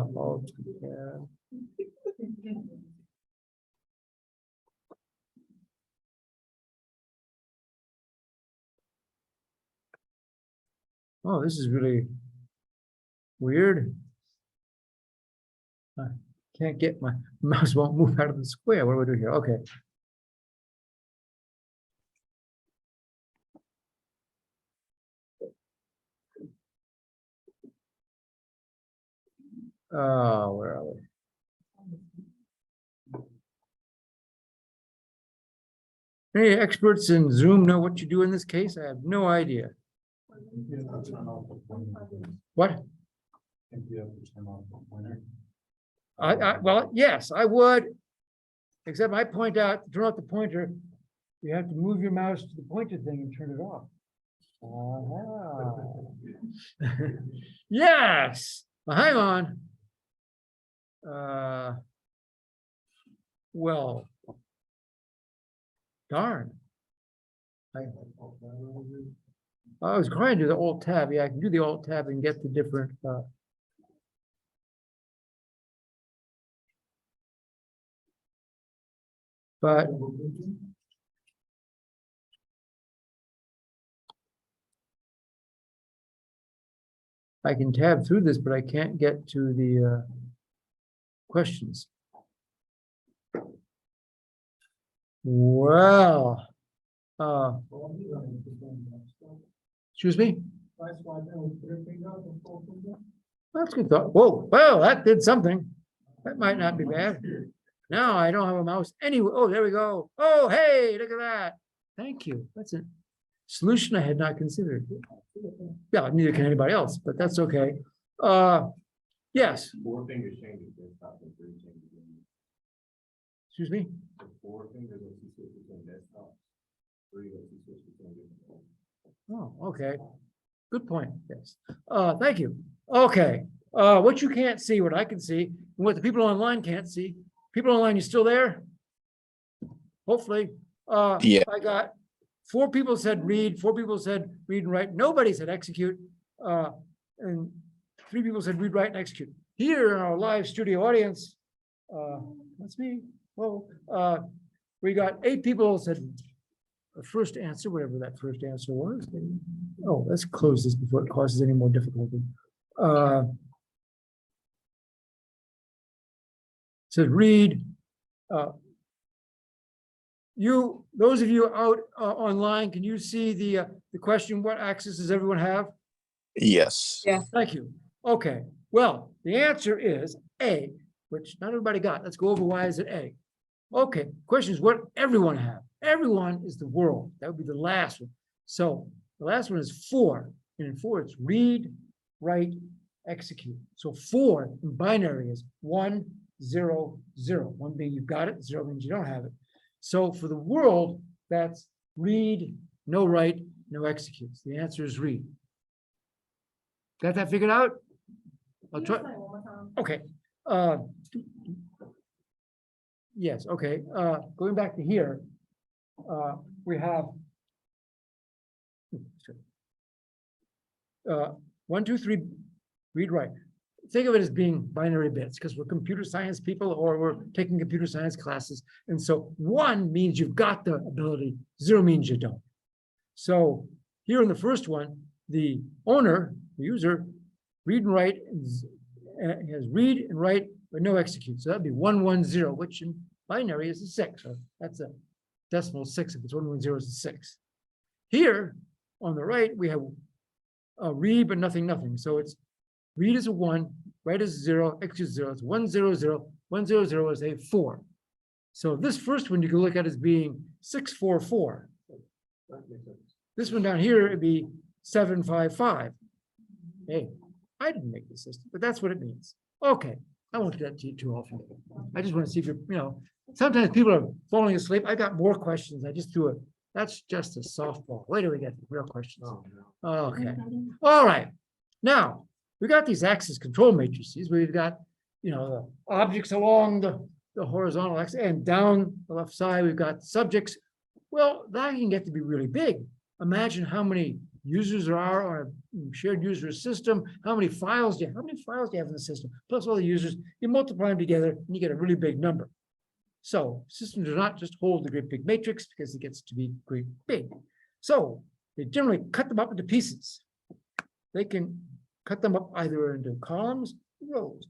Oh, this is really weird. I can't get my mouse won't move out of the square. What do we do here? Okay. Where are we? Any experts in Zoom know what you do in this case? I have no idea. What? Well, yes, I would. Except I point out, turn off the pointer. You have to move your mouse to the pointer thing and turn it off. Yes. Well, hang on. Well, darn. I was trying to do the Alt tab. Yeah, I can do the Alt tab and get the different. But I can tab through this, but I can't get to the questions. Well, excuse me? That's good thought. Whoa, well, that did something. That might not be bad. Now I don't have a mouse anywhere. Oh, there we go. Oh, hey, look at that. Thank you. That's a solution I had not considered. Yeah, neither can anybody else, but that's okay. Yes. 4 fingers change the desktop and 3 changes. Excuse me? 4 fingers lets you switch between desktop. 3 lets you switch between different. Oh, okay. Good point. Yes. Thank you. Okay. What you can't see, what I can see, and what the people online can't see. People online, you still there? Hopefully. Yeah. I got 4 people said read, 4 people said read and write. Nobody said execute. And 3 people said read, write, and execute. Here in our live studio audience, that's me. Whoa. We got 8 people said the first answer, whatever that first answer was. Oh, let's close this before it causes any more difficulty. Said read. Those of you out online, can you see the question? What access does everyone have? Yes. Yeah. Thank you. Okay. Well, the answer is A, which not everybody got. Let's go over why is it A. Okay. Question is what everyone have. Everyone is the world. That would be the last one. So the last one is 4, and in 4 it's read, write, execute. So 4 in binary is 1, 0, 0. 1 being you've got it, 0 means you don't have it. So for the world, that's read, no write, no executes. The answer is read. Got that figured out? I'll Can you try. explain one more time? Okay. Yes, okay. Going back to here, we have 1, 2, 3, read, write. Think of it as being binary bits because we're computer science people or we're taking computer science classes. And so 1 means you've got the ability, 0 means you don't. So here in the first one, the owner, the user, read and write has read and write, but no execute. So that'd be 110, which in binary is a 6. So that's a decimal 6. If it's 110, it's a 6. Here on the right, we have a read, but nothing. So it's read is a 1, write is 0, execute 0. It's 100. 100 is a 4. So this first one you can look at as being 644. That makes sense. This one down here, it'd be 755. Hey, I didn't make the system, but that's what it means. Okay, I won't do that to you too often. I just want to see if you're, sometimes people are falling asleep. I got more questions. I just threw it. That's just a softball. Wait till we get the real questions. Oh, no. Okay, all right. Now, we got these axis control matrices. We've got, the objects along the horizontal axis and down the left side, we've got subjects. Well, that can get to be really big. Imagine how many users there are on a shared user system. How many files do you have in the system? Plus all the users, you multiply them together and you get a really big number. So systems do not just hold the great big matrix because it gets to be great big. So they generally cut them up into pieces. They can cut them up either into columns, rows.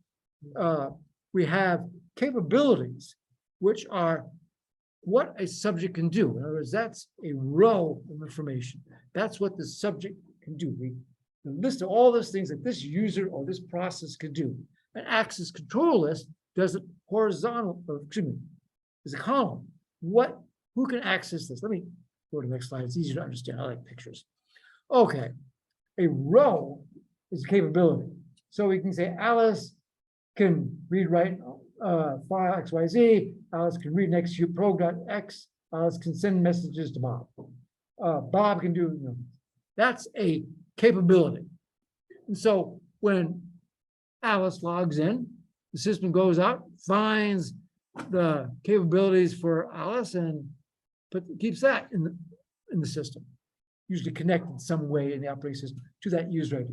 We have capabilities, which are what a subject can do. In other words, that's a row of information. That's what the subject can do. We list of all those things that this user or this process can do. An axis control list does it horizontal, is a column. Who can access this? Let me go to the next slide. It's easier to understand. I like pictures. Okay, a row is a capability. So we can say Alice can read, write, file XYZ. Alice can read and execute prog.x. Alice can send messages to Bob. Bob can do, that's a capability. And so when Alice logs in, the system goes out, finds the capabilities for Alice and keeps that in the system, usually connected some way in the operating system to that user ID.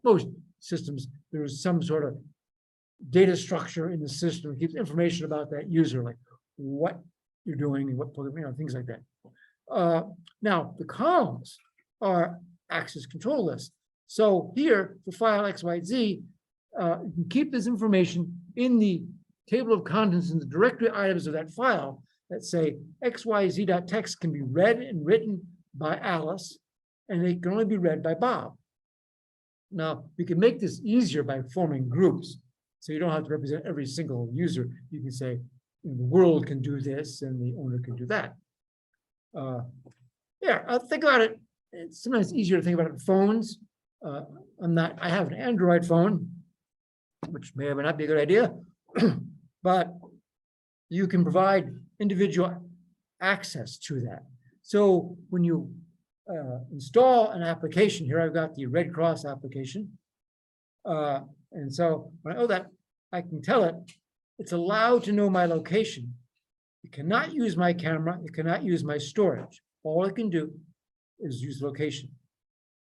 Most systems, there is some sort of data structure in the system that keeps information about that user, like what you're doing and what program, things like that. Now, the columns are access control lists. So here, for file XYZ, you can keep this information in the table of contents in the directory items of that file that say xyz.txt can be read and written by Alice, and they can only be read by Bob. Now, we can make this easier by forming groups. So you don't have to represent every single user. You can say the world can do this and the owner can do that. Think about it. It's sometimes easier to think about it in phones. I have an Android phone, which may or may not be a good idea, but you can provide individual access to that. So when you install an application, here I've got the Red Cross application. And so when I know that, I can tell it, it's allowed to know my location. It cannot use my camera. It cannot use my storage. All it can do is use location.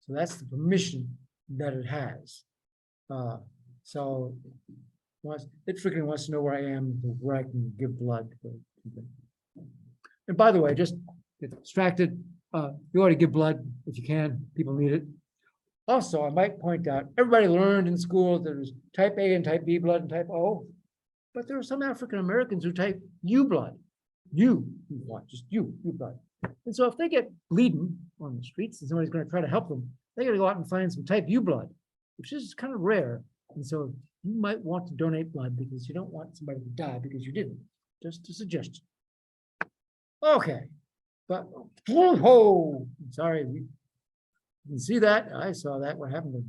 So that's the permission that it has. So it freaking wants to know where I am, where I can give blood. And by the way, just get distracted. You ought to give blood if you can. People need it. Also, I might point out, everybody learned in school that there's type A and type B blood and type O, but there are some African Americans who type U blood. You want just you blood. And so if they get bleeding on the streets and somebody's going to try to help them, they got to go out and find some type U blood, which is kind of rare. And so you might want to donate blood because you don't want somebody to die because you didn't. Just a suggestion. Okay, but sorry, you can see that. I saw that. What happened?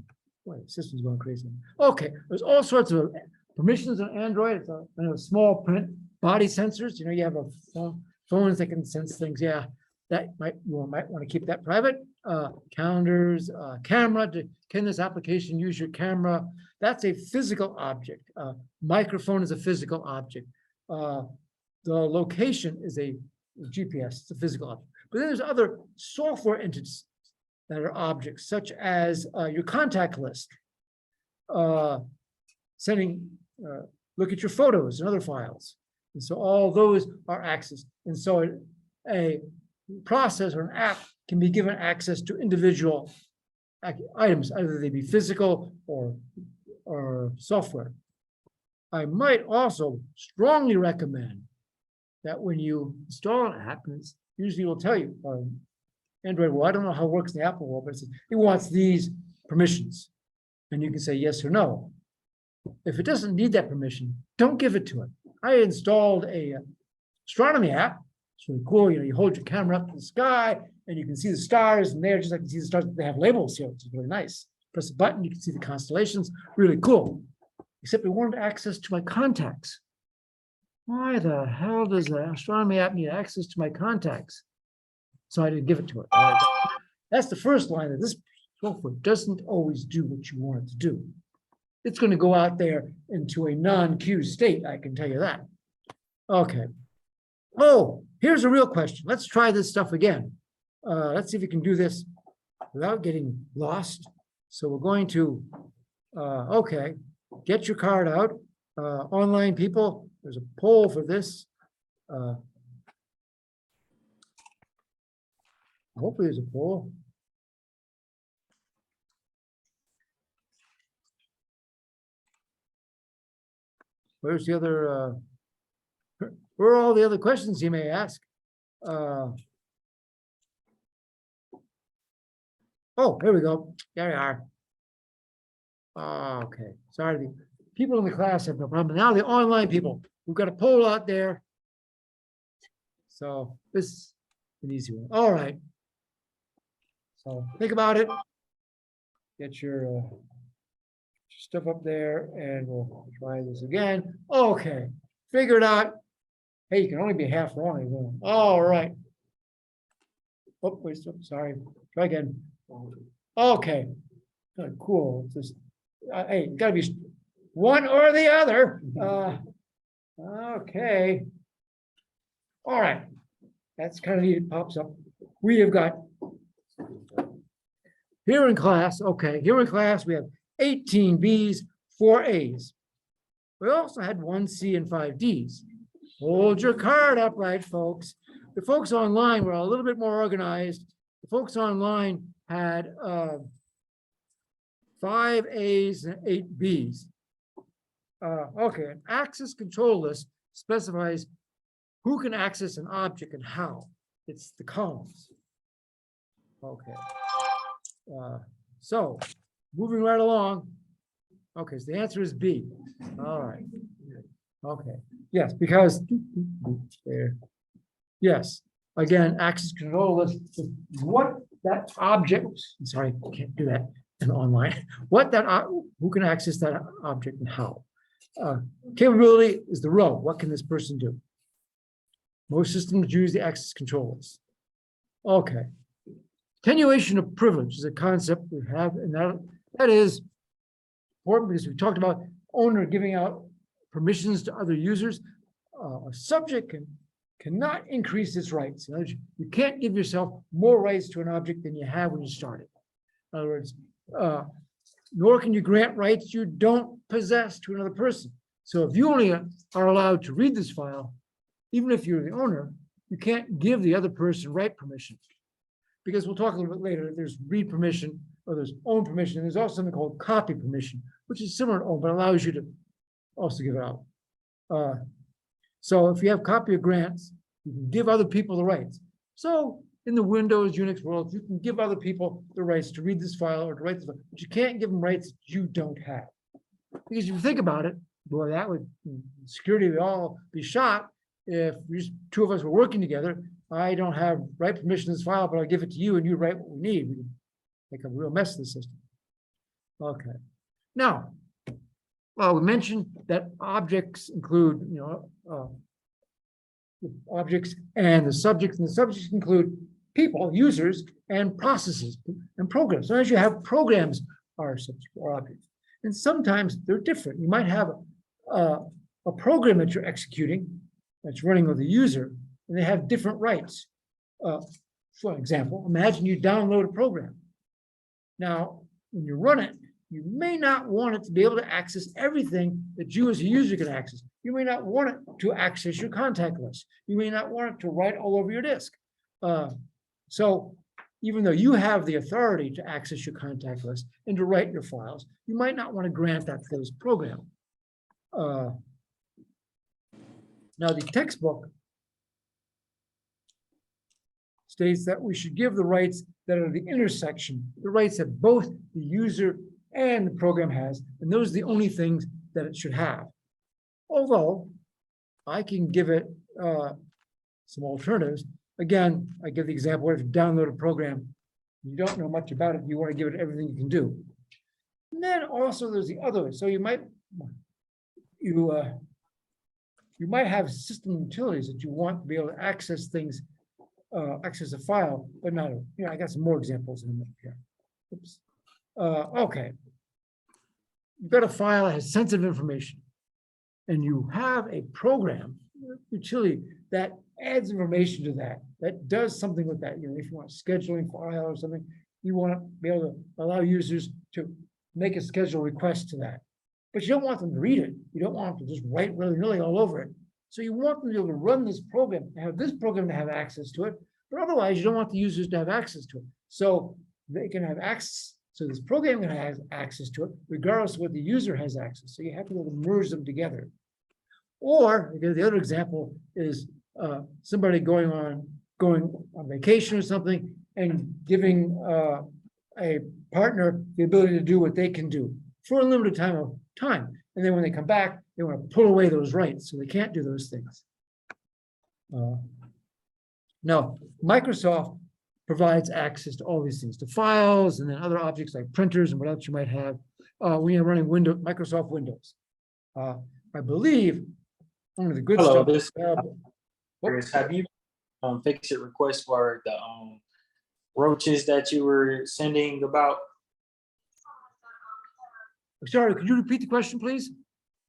Boy, the system's going crazy. Okay, there's all sorts of permissions on Android. It's a small print body sensors. You have a phones that can sense things. Yeah, that you might want to keep that private. Calendars, camera, can this application use your camera? That's a physical object. Microphone is a physical object. The location is a GPS, it's a physical object. But then there's other software entities that are objects, such as your contact list, sending, look at your photos and other files. And so all those are access. And so a process or an app can be given access to individual items, either they be physical or software. I might also strongly recommend that when you install an app, and it's usually will tell you, Android, well, I don't know how it works in the Apple world, but it wants these permissions. And you can say yes or no. If it doesn't need that permission, don't give it to it. I installed a astronomy app. It's really cool. You hold your camera up to the sky and you can see the stars, and there, just like you see the stars, they have labels here, which is really nice. Press a button, you can see the constellations, really cool. Except it wanted access to my contacts. Why the hell does the astronomy app need access to my contacts? So I didn't give it to it. That's the first line of this software doesn't always do what you want it to do. It's going to go out there into a non-queue state, I can tell you that. Okay. Oh, here's a real question. Let's try this stuff again. Let's see if we can do this without getting lost. So we're going to, okay, get your card out. Online people, there's a poll for this. Hopefully there's a poll. Where's the other, where are all the other questions you may ask? Oh, here we go. There we are. Okay, sorry. The people in the class have no problem. Now the online people, we've got a poll out there. So this is an easy one. All right. So think about it. Get your stuff up there and we'll try this again. Okay, figure it out. Hey, you can only be half wrong. All right. Oh, wait, sorry. Try again. Okay. Good, cool. Just, hey, got to be one or the other. Okay. All right. That's kind of neat. It pops up. We have got here in class. Okay, here in class we have 18 B's, 4 A's. We also had 1 C and 5 D's. Hold your card upright, folks. The folks online were a little bit more organized. The folks online had 5 A's and 8 B's. Okay, an access control list specifies who can access an object and how. It's the columns. Okay. So moving right along. Okay, so the answer is B. All right. Okay. Yes, because there. Yes. Again, access control list. What that object. Sorry, can't do that in online. What that who can access that object and how. Capability is the row. What can this person do? Most systems use the access control list. Okay. Attenuation of privilege is a concept we have, and that is important because we talked about owner giving out permissions to other users. A subject cannot increase its rights. In other words, you can't give yourself more rights to an object than you have when you started. In other words, nor can you grant rights you don't possess to another person. So if you only are allowed to read this file, even if you're the owner, you can't give the other person write permission. Because we'll talk a little bit later, there's read permission, or there's own permission, and there's also something called copy permission, which is similar to own, but allows you to also give it out. So if you have copy of grants, you can give other people the rights. So in the Windows, Unix world, you can give other people the rights to read this file or to write this file, but you can't give them rights you don't have. Because if you think about it, boy, that would, security would all be shot if just 2 of us were working together. I don't have write permission to this file, but I'll give it to you and you write what we need. We can make a real mess of the system. Okay. Now, well, we mentioned that objects include, objects and the subjects include people, users, and processes and programs. Sometimes you have programs are objects, and sometimes they're different. You might have a program that you're executing that's running with the user, and they have different rights. For example, imagine you download a program. Now, when you run it, you may not want it to be able to access everything that you as a user can access. You may not want it to access your contact list. You may not want it to write all over your disk. So even though you have the authority to access your contact list and to write your files, you might not want to grant that to this program. Now, the textbook states that we should give the rights that are the intersection, the rights that both the user and the program has, and those are the only things that it should have. Although I can give it some alternatives. Again, I give the example where if you download a program, you don't know much about it, you want to give it everything you can do. And then also there's the other, so you might have system utilities that you want to be able to access things, access a file, but not, I got some more examples in a minute here. Oops. Okay. You've got a file that has sensitive information, and you have a program, utility, that adds information to that does something with that. If you want a scheduling file or something, you want to be able to allow users to make a schedule request to that. But you don't want them to read it. You don't want them to just write willy-nilly all over it. So you want them to be able to run this program, have this program to have access to it, but otherwise you don't want the users to have access to it. So they can have access, so this program can have access to it, regardless of what the user has access. So you have to be able to merge them together. Or again, the other example is somebody going on vacation or something and giving a partner the ability to do what they can do for a limited time. And then when they come back, they want to pull away those rights, so they can't do those things. Now, Microsoft provides access to all these things, to files and then other objects like printers and what else you might have when you're running Microsoft Windows. I believe one of the good Hello, stuff. Chris, have you fixed your request for the roaches that you were sending about? Sorry, could you repeat the question, please?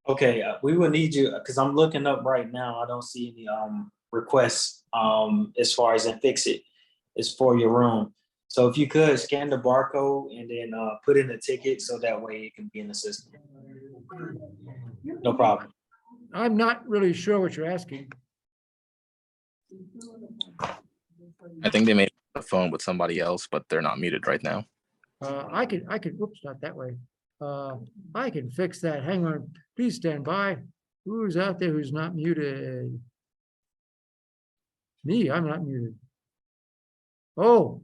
Okay, we will need you because I'm looking up right now. I don't see any requests as far as fix it. It's for your room. So if you could scan the barcode and then put in a ticket so that way it can be in the system. No problem. I'm not really sure what you're asking. I think they made a phone with somebody else, but they're not muted right now. I could, whoops, not that way. I can fix that. Hang on, please stand by. Who's out there who's not muted? Me, I'm not muted. Oh.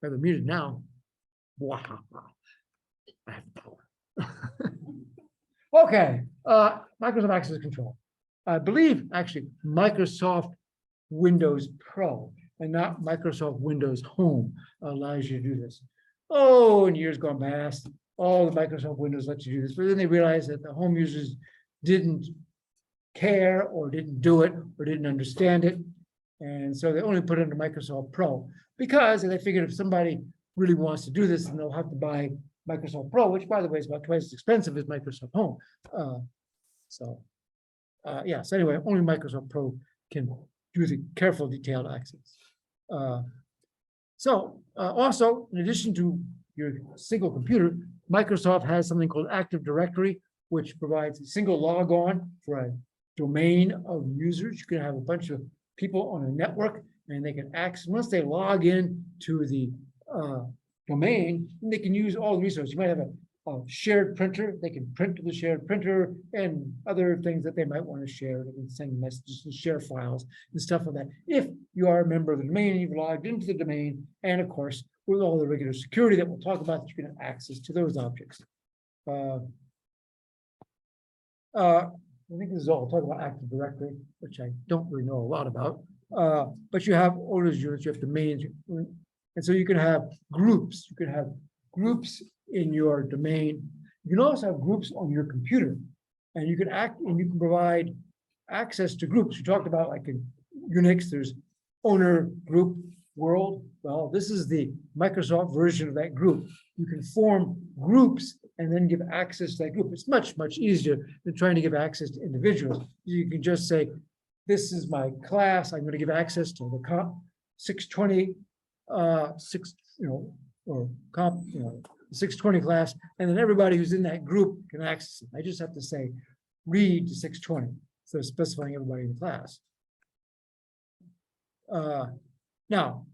I'm muted now. Wow. I have power. Okay, Microsoft Access Control. I believe actually Microsoft Windows Pro and not Microsoft Windows Home allows you to do this. Oh, in years gone past, all the Microsoft Windows let you do this, but then they realized that the home users didn't care or didn't do it or didn't understand it. And so they only put it into Microsoft Pro because they figured if somebody really wants to do this, then they'll have to buy Microsoft Pro, which by the way is about twice as expensive as Microsoft Home. So anyway, only Microsoft Pro can do the careful detailed access. Also, in addition to your single computer, Microsoft has something called Active Directory, which provides a single logon for a domain of users. You can have a bunch of people on a network and they can access, once they log in to the domain, and they can use all the resources. You might have a shared printer, they can print to the shared printer and other things that they might want to share. They can send messages and share files and stuff like that. If you are a member of the domain, you've logged into the domain, and of course, with all the regular security that we'll talk about, you can have access to those objects. I think this is all talk about Active Directory, which I don't really know a lot about. But you have all those units, you have domains, and so you can have groups. You can have groups in your domain. You can also have groups on your computer, and you can provide access to groups. We talked about like in Unix, there's owner group world. Well, this is the Microsoft version of that group. You can form groups and then give access to that group. It's much, much easier than trying to give access to individuals. You can just say, this is my class. I'm going to give access to the comp 620, or comp, 620 class, and then everybody who's in that group can access it. I just have to say, read to 620, so specifying everybody in the class. Now,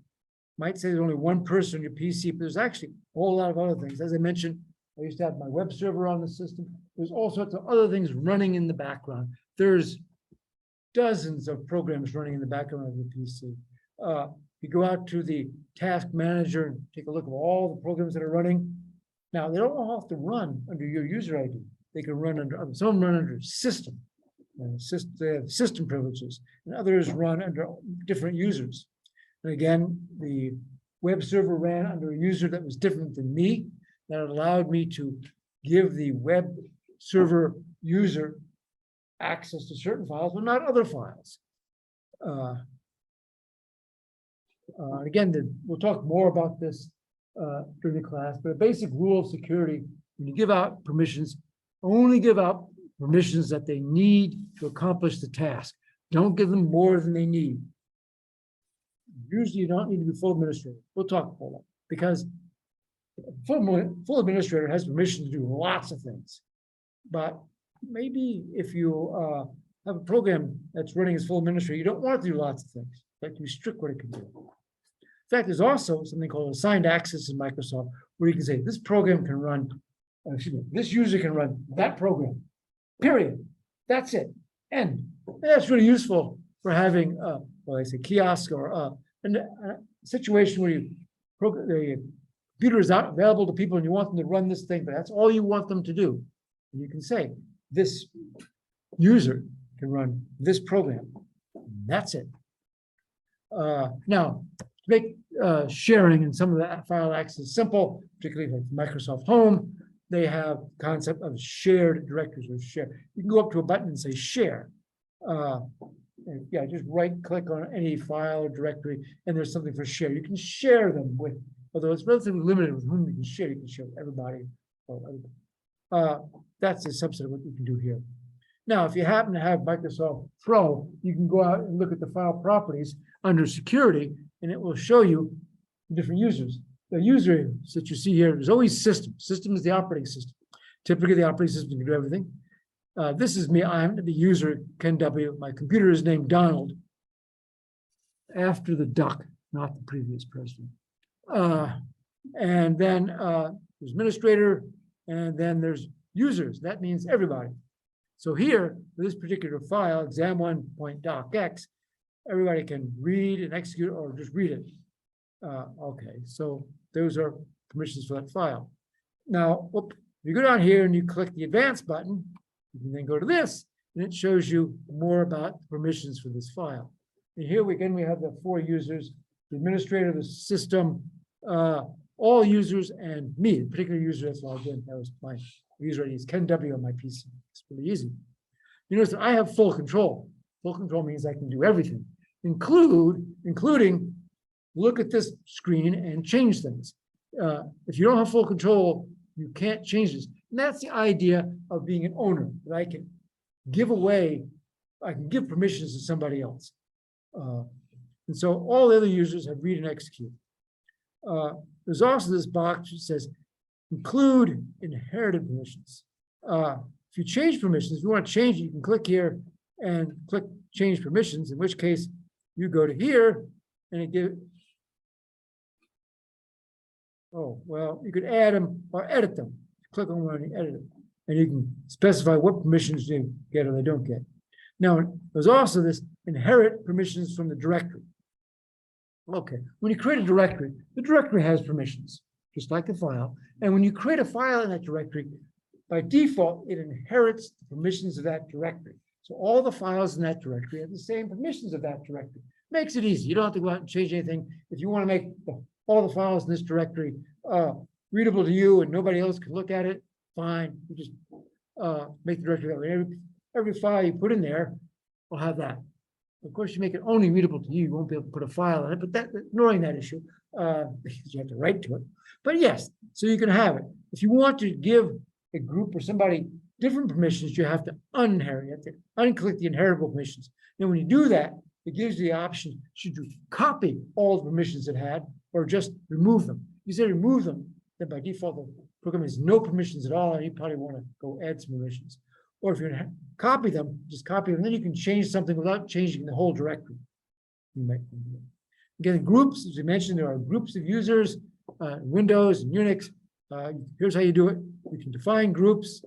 might say there's only one person on your PC, but there's actually a whole lot of other things. As I mentioned, I used to have my web server on the system. There's all sorts of other things running in the background. There's dozens of programs running in the background of the PC. You go out to the task manager and take a look at all the programs that are running. Now, they don't all have to run under your user ID. They can run under, some run under system. They have system privileges, and others run under different users. And again, the web server ran under a user that was different than me. That allowed me to give the web server user access to certain files, but not other files. Again, we'll talk more about this during the class, but a basic rule of security, when you give out permissions, only give out permissions that they need to accomplish the task. Don't give them more than they need. Usually you don't need to be full administrator. We'll talk about that because full administrator has permission to do lots of things. But maybe if you have a program that's running as full administrator, you don't want to do lots of things. Like you restrict what it can do. In fact, there's also something called assigned access in Microsoft, where you can say this program can run, this user can run that program, period. That's it. And that's really useful for having, well, I say kiosk or a situation where the computer is out available to people and you want them to run this thing, but that's all you want them to do. And you can say this user can run this program. That's it. Now, to make sharing and some of the file access simple, particularly like Microsoft Home, they have concept of shared directories or share. You can go up to a button and say share. And yeah, just right click on any file or directory and there's something for share. You can share them with, although it's relatively limited with whom you can share with everybody. That's a subset of what you can do here. Now, if you happen to have Microsoft Pro, you can go out and look at the file properties under security, and it will show you the different users. The user that you see here is always system. System is the operating system. Typically, the operating system can do everything. This is me. I'm the user, Ken W. My computer is named Donald, after the duck, not the previous president. And then there's administrator, and then there's users. That means everybody. So here, for this particular file, exam1.docx, everybody can read and execute or just read it. Okay, so those are permissions for that file. Now, if you go down here and you click the advanced button, you can then go to this, and it shows you more about the permissions for this file. And here again, we have the 4 users, the administrator, the system, all users, and me, the particular user that's logged in. That was my user ID is Ken W on my PC. It's pretty easy. You notice that I have full control. Full control means I can do everything, including look at this screen and change things. If you don't have full control, you can't change this. And that's the idea of being an owner, that I can give away, I can give permissions to somebody else. And so all the other users have read and execute. There's also this box that says include inherited permissions. If you change permissions, if you want to change it, you can click here and click change permissions, in which case you go to here and it gives, oh, well, you could add them or edit them. Click on one and edit it. And you can specify what permissions you get or they don't get. Now, there's also this inherit permissions from the directory. Okay, when you create a directory, the directory has permissions, just like the file. And when you create a file in that directory, by default, it inherits the permissions of that directory. So all the files in that directory have the same permissions of that directory. Makes it easy. You don't have to go out and change anything. If you want to make all the files in this directory readable to you and nobody else can look at it, fine. You just make the directory that way. Every file you put in there will have that. Of course, you make it only readable to you. You won't be able to put a file in it, but that, ignoring that issue, because you have to write to it. But yes, so you can have it. If you want to give a group or somebody different permissions, you have to unherit. You have to unclick the inheritable permissions. Then when you do that, it gives you the option, should you copy all the permissions it had or just remove them? You say remove them, then by default, the program has no permissions at all, and you probably want to go add some permissions. Or if you're going to copy them, just copy them, then you can change something without changing the whole directory. You might do that. Again, groups, as we mentioned, there are groups of users, Windows and Unix. Here's how you do it. You can define groups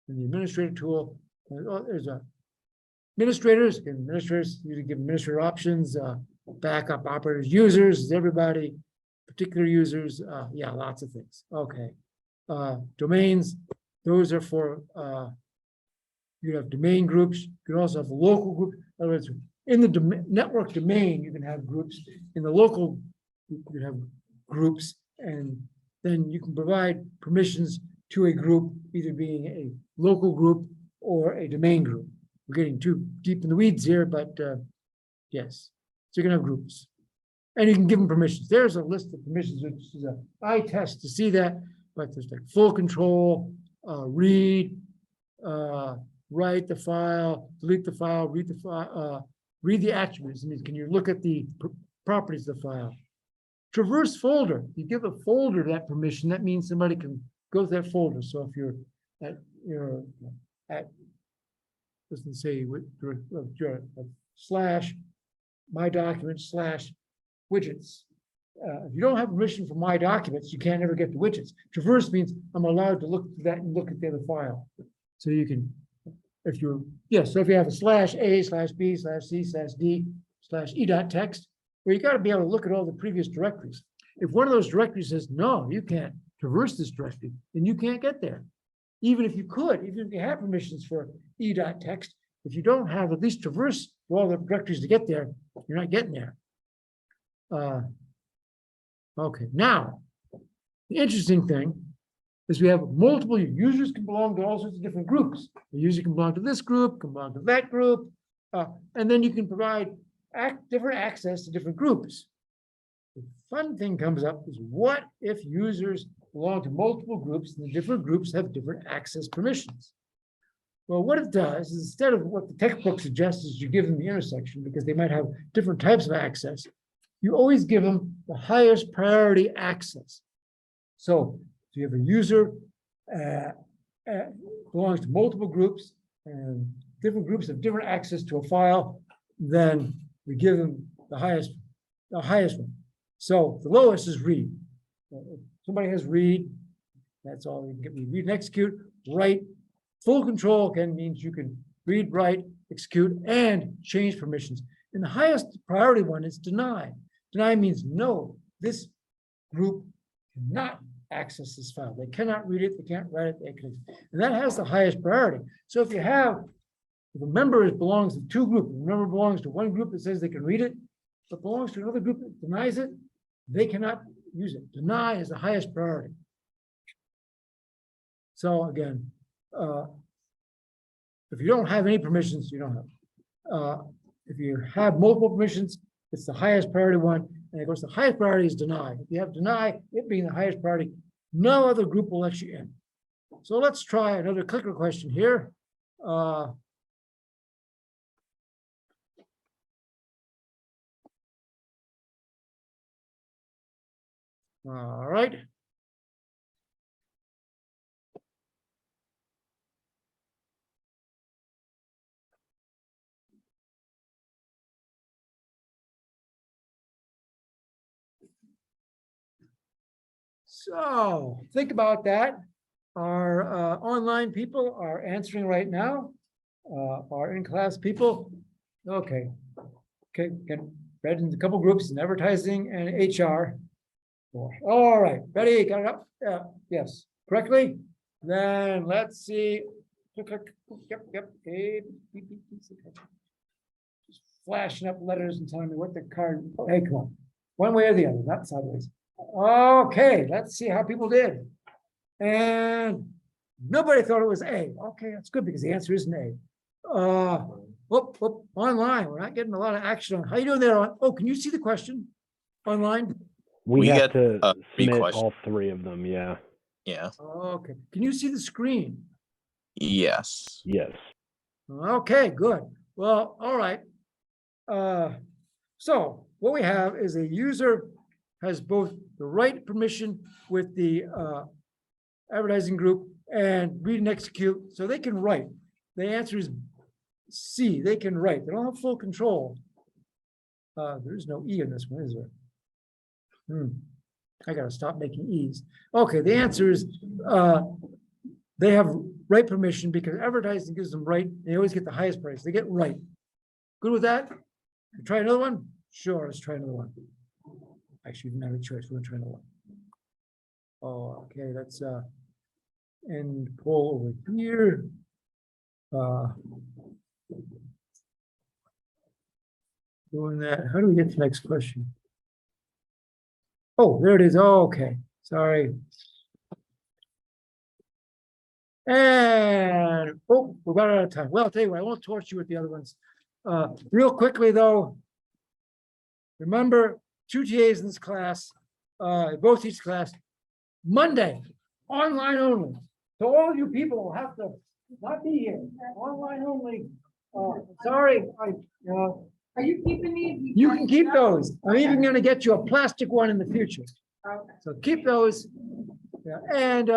in the administrator tool. There's administrators. Again, administrators, you give administrator options, backup operators, users is everybody, particular users, yeah, lots of things. Okay. Domains, those are for you have domain groups. You can also have a local group. In other words, in the network domain, you can have groups. In the local, you can have groups, and then you can provide permissions to a group, either being a local group or a domain group. We're getting too deep in the weeds here, but yes. So you can have groups. And you can give them permissions. There's a list of permissions, which is an eye test to see that, but there's like full control, read, write the file, delete the file, read the file, read the attributes. I mean, can you look at the properties of the file? Traverse folder. You give a folder that permission, that means somebody can go to that folder. So if you're at doesn't say slash my documents slash widgets. If you don't have permission for my documents, you can't ever get to widgets. Traverse means I'm allowed to look at that and look at the other file. So you can, if you're, yes, so if you have a /A/B/C/D/E.text, well, you got to be able to look at all the previous directories. If one of those directories says, no, you can't traverse this directory, then you can't get there. Even if you could, even if you have permissions for E.text, if you don't have at least traverse all the directories to get there, you're not getting there. Okay, now, the interesting thing is we have multiple users can belong to all sorts of different groups. The user can belong to this group, can belong to that group, and then you can provide different access to different groups. The fun thing comes up is what if users belong to multiple groups and the different groups have different access permissions? Well, what it does is instead of what the textbook suggests is you give them the intersection because they might have different types of access, you always give them the highest priority access. So if you have a user belongs to multiple groups and different groups have different access to a file, then we give them the highest one. So the lowest is read. If somebody has read, that's all you can get. Read and execute. Write. Full control means you can read, write, execute, and change permissions. And the highest priority one is deny. Deny means no, this group cannot access this file. They cannot read it, they can't write it, and that has the highest priority. So if a member belongs to two groups, a member belongs to one group that says they can read it, but belongs to another group that denies it, they cannot use it. Deny is the highest priority. So again, if you don't have any permissions, you don't have. If you have multiple permissions, it's the highest priority one, and of course the highest priority is deny. If you have deny, it being the highest priority, no other group will let you in. So let's try another clicker question here. All right. So think about that. Our online people are answering right now. Our in-class people, okay, get read in a couple groups in advertising and HR. All right, ready? Got it up? Yes, correctly. Then let's see. Yep. Just flashing up letters and telling me what the card. Hey, come on, one way or the other, not sideways. Okay, let's see how people did. And nobody thought it was A. Okay, that's good because the answer isn't A. online. We're not getting a lot of action on. How you doing there? Oh, can you see the question online? We We have get, to 3 submit questions. all 3 of them. Yeah. Yeah. Okay. Can you see the screen? Yes. Yes. Okay, good. Well, all right. So what we have is a user has both the right permission with the advertising group and read and execute, so they can write. The answer is C, they can write. They don't have full control. There is no E in this one, is there? I gotta stop making E's. Okay, the answer is they have right permission because advertising gives them right. They always get the highest price. They get right. Good with that? Try another one? Sure, let's try another one. Actually, we don't have a choice. We're gonna try another one. Oh, okay, that's end poll over here. Doing that. How do we get to the next question? Oh, there it is. Oh, okay. Sorry. And we're about out of time. Well, I'll tell you what, I won't torture you with the other ones. Real quickly though, remember 2 TAs in this class, both each class, Monday, online only. So all you people will have to not be here, online only. Sorry, Are you keeping these? you can keep those. I'm even gonna get you a plastic one in the future. Okay. So keep those. Yeah, and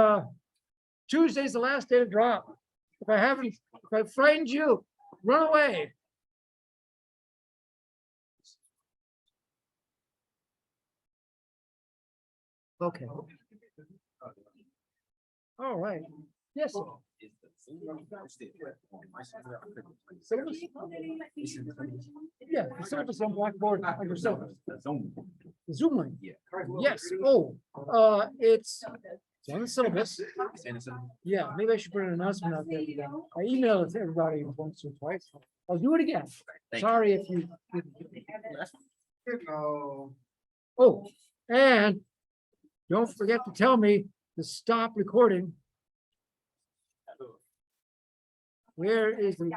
Tuesday's the last day to drop. If I frightened you, run away. Okay. All right. Yes. sir. Syllabus? Yeah, the syllabus on Blackboard on your syllabus. The Zoom link. Yes. Oh, it's on the syllabus. Yeah, maybe I should put an announcement out there. I emailed it to everybody once or twice. I'll do it again. Sorry if you. Oh, and don't forget to tell me to stop recording. Where is the?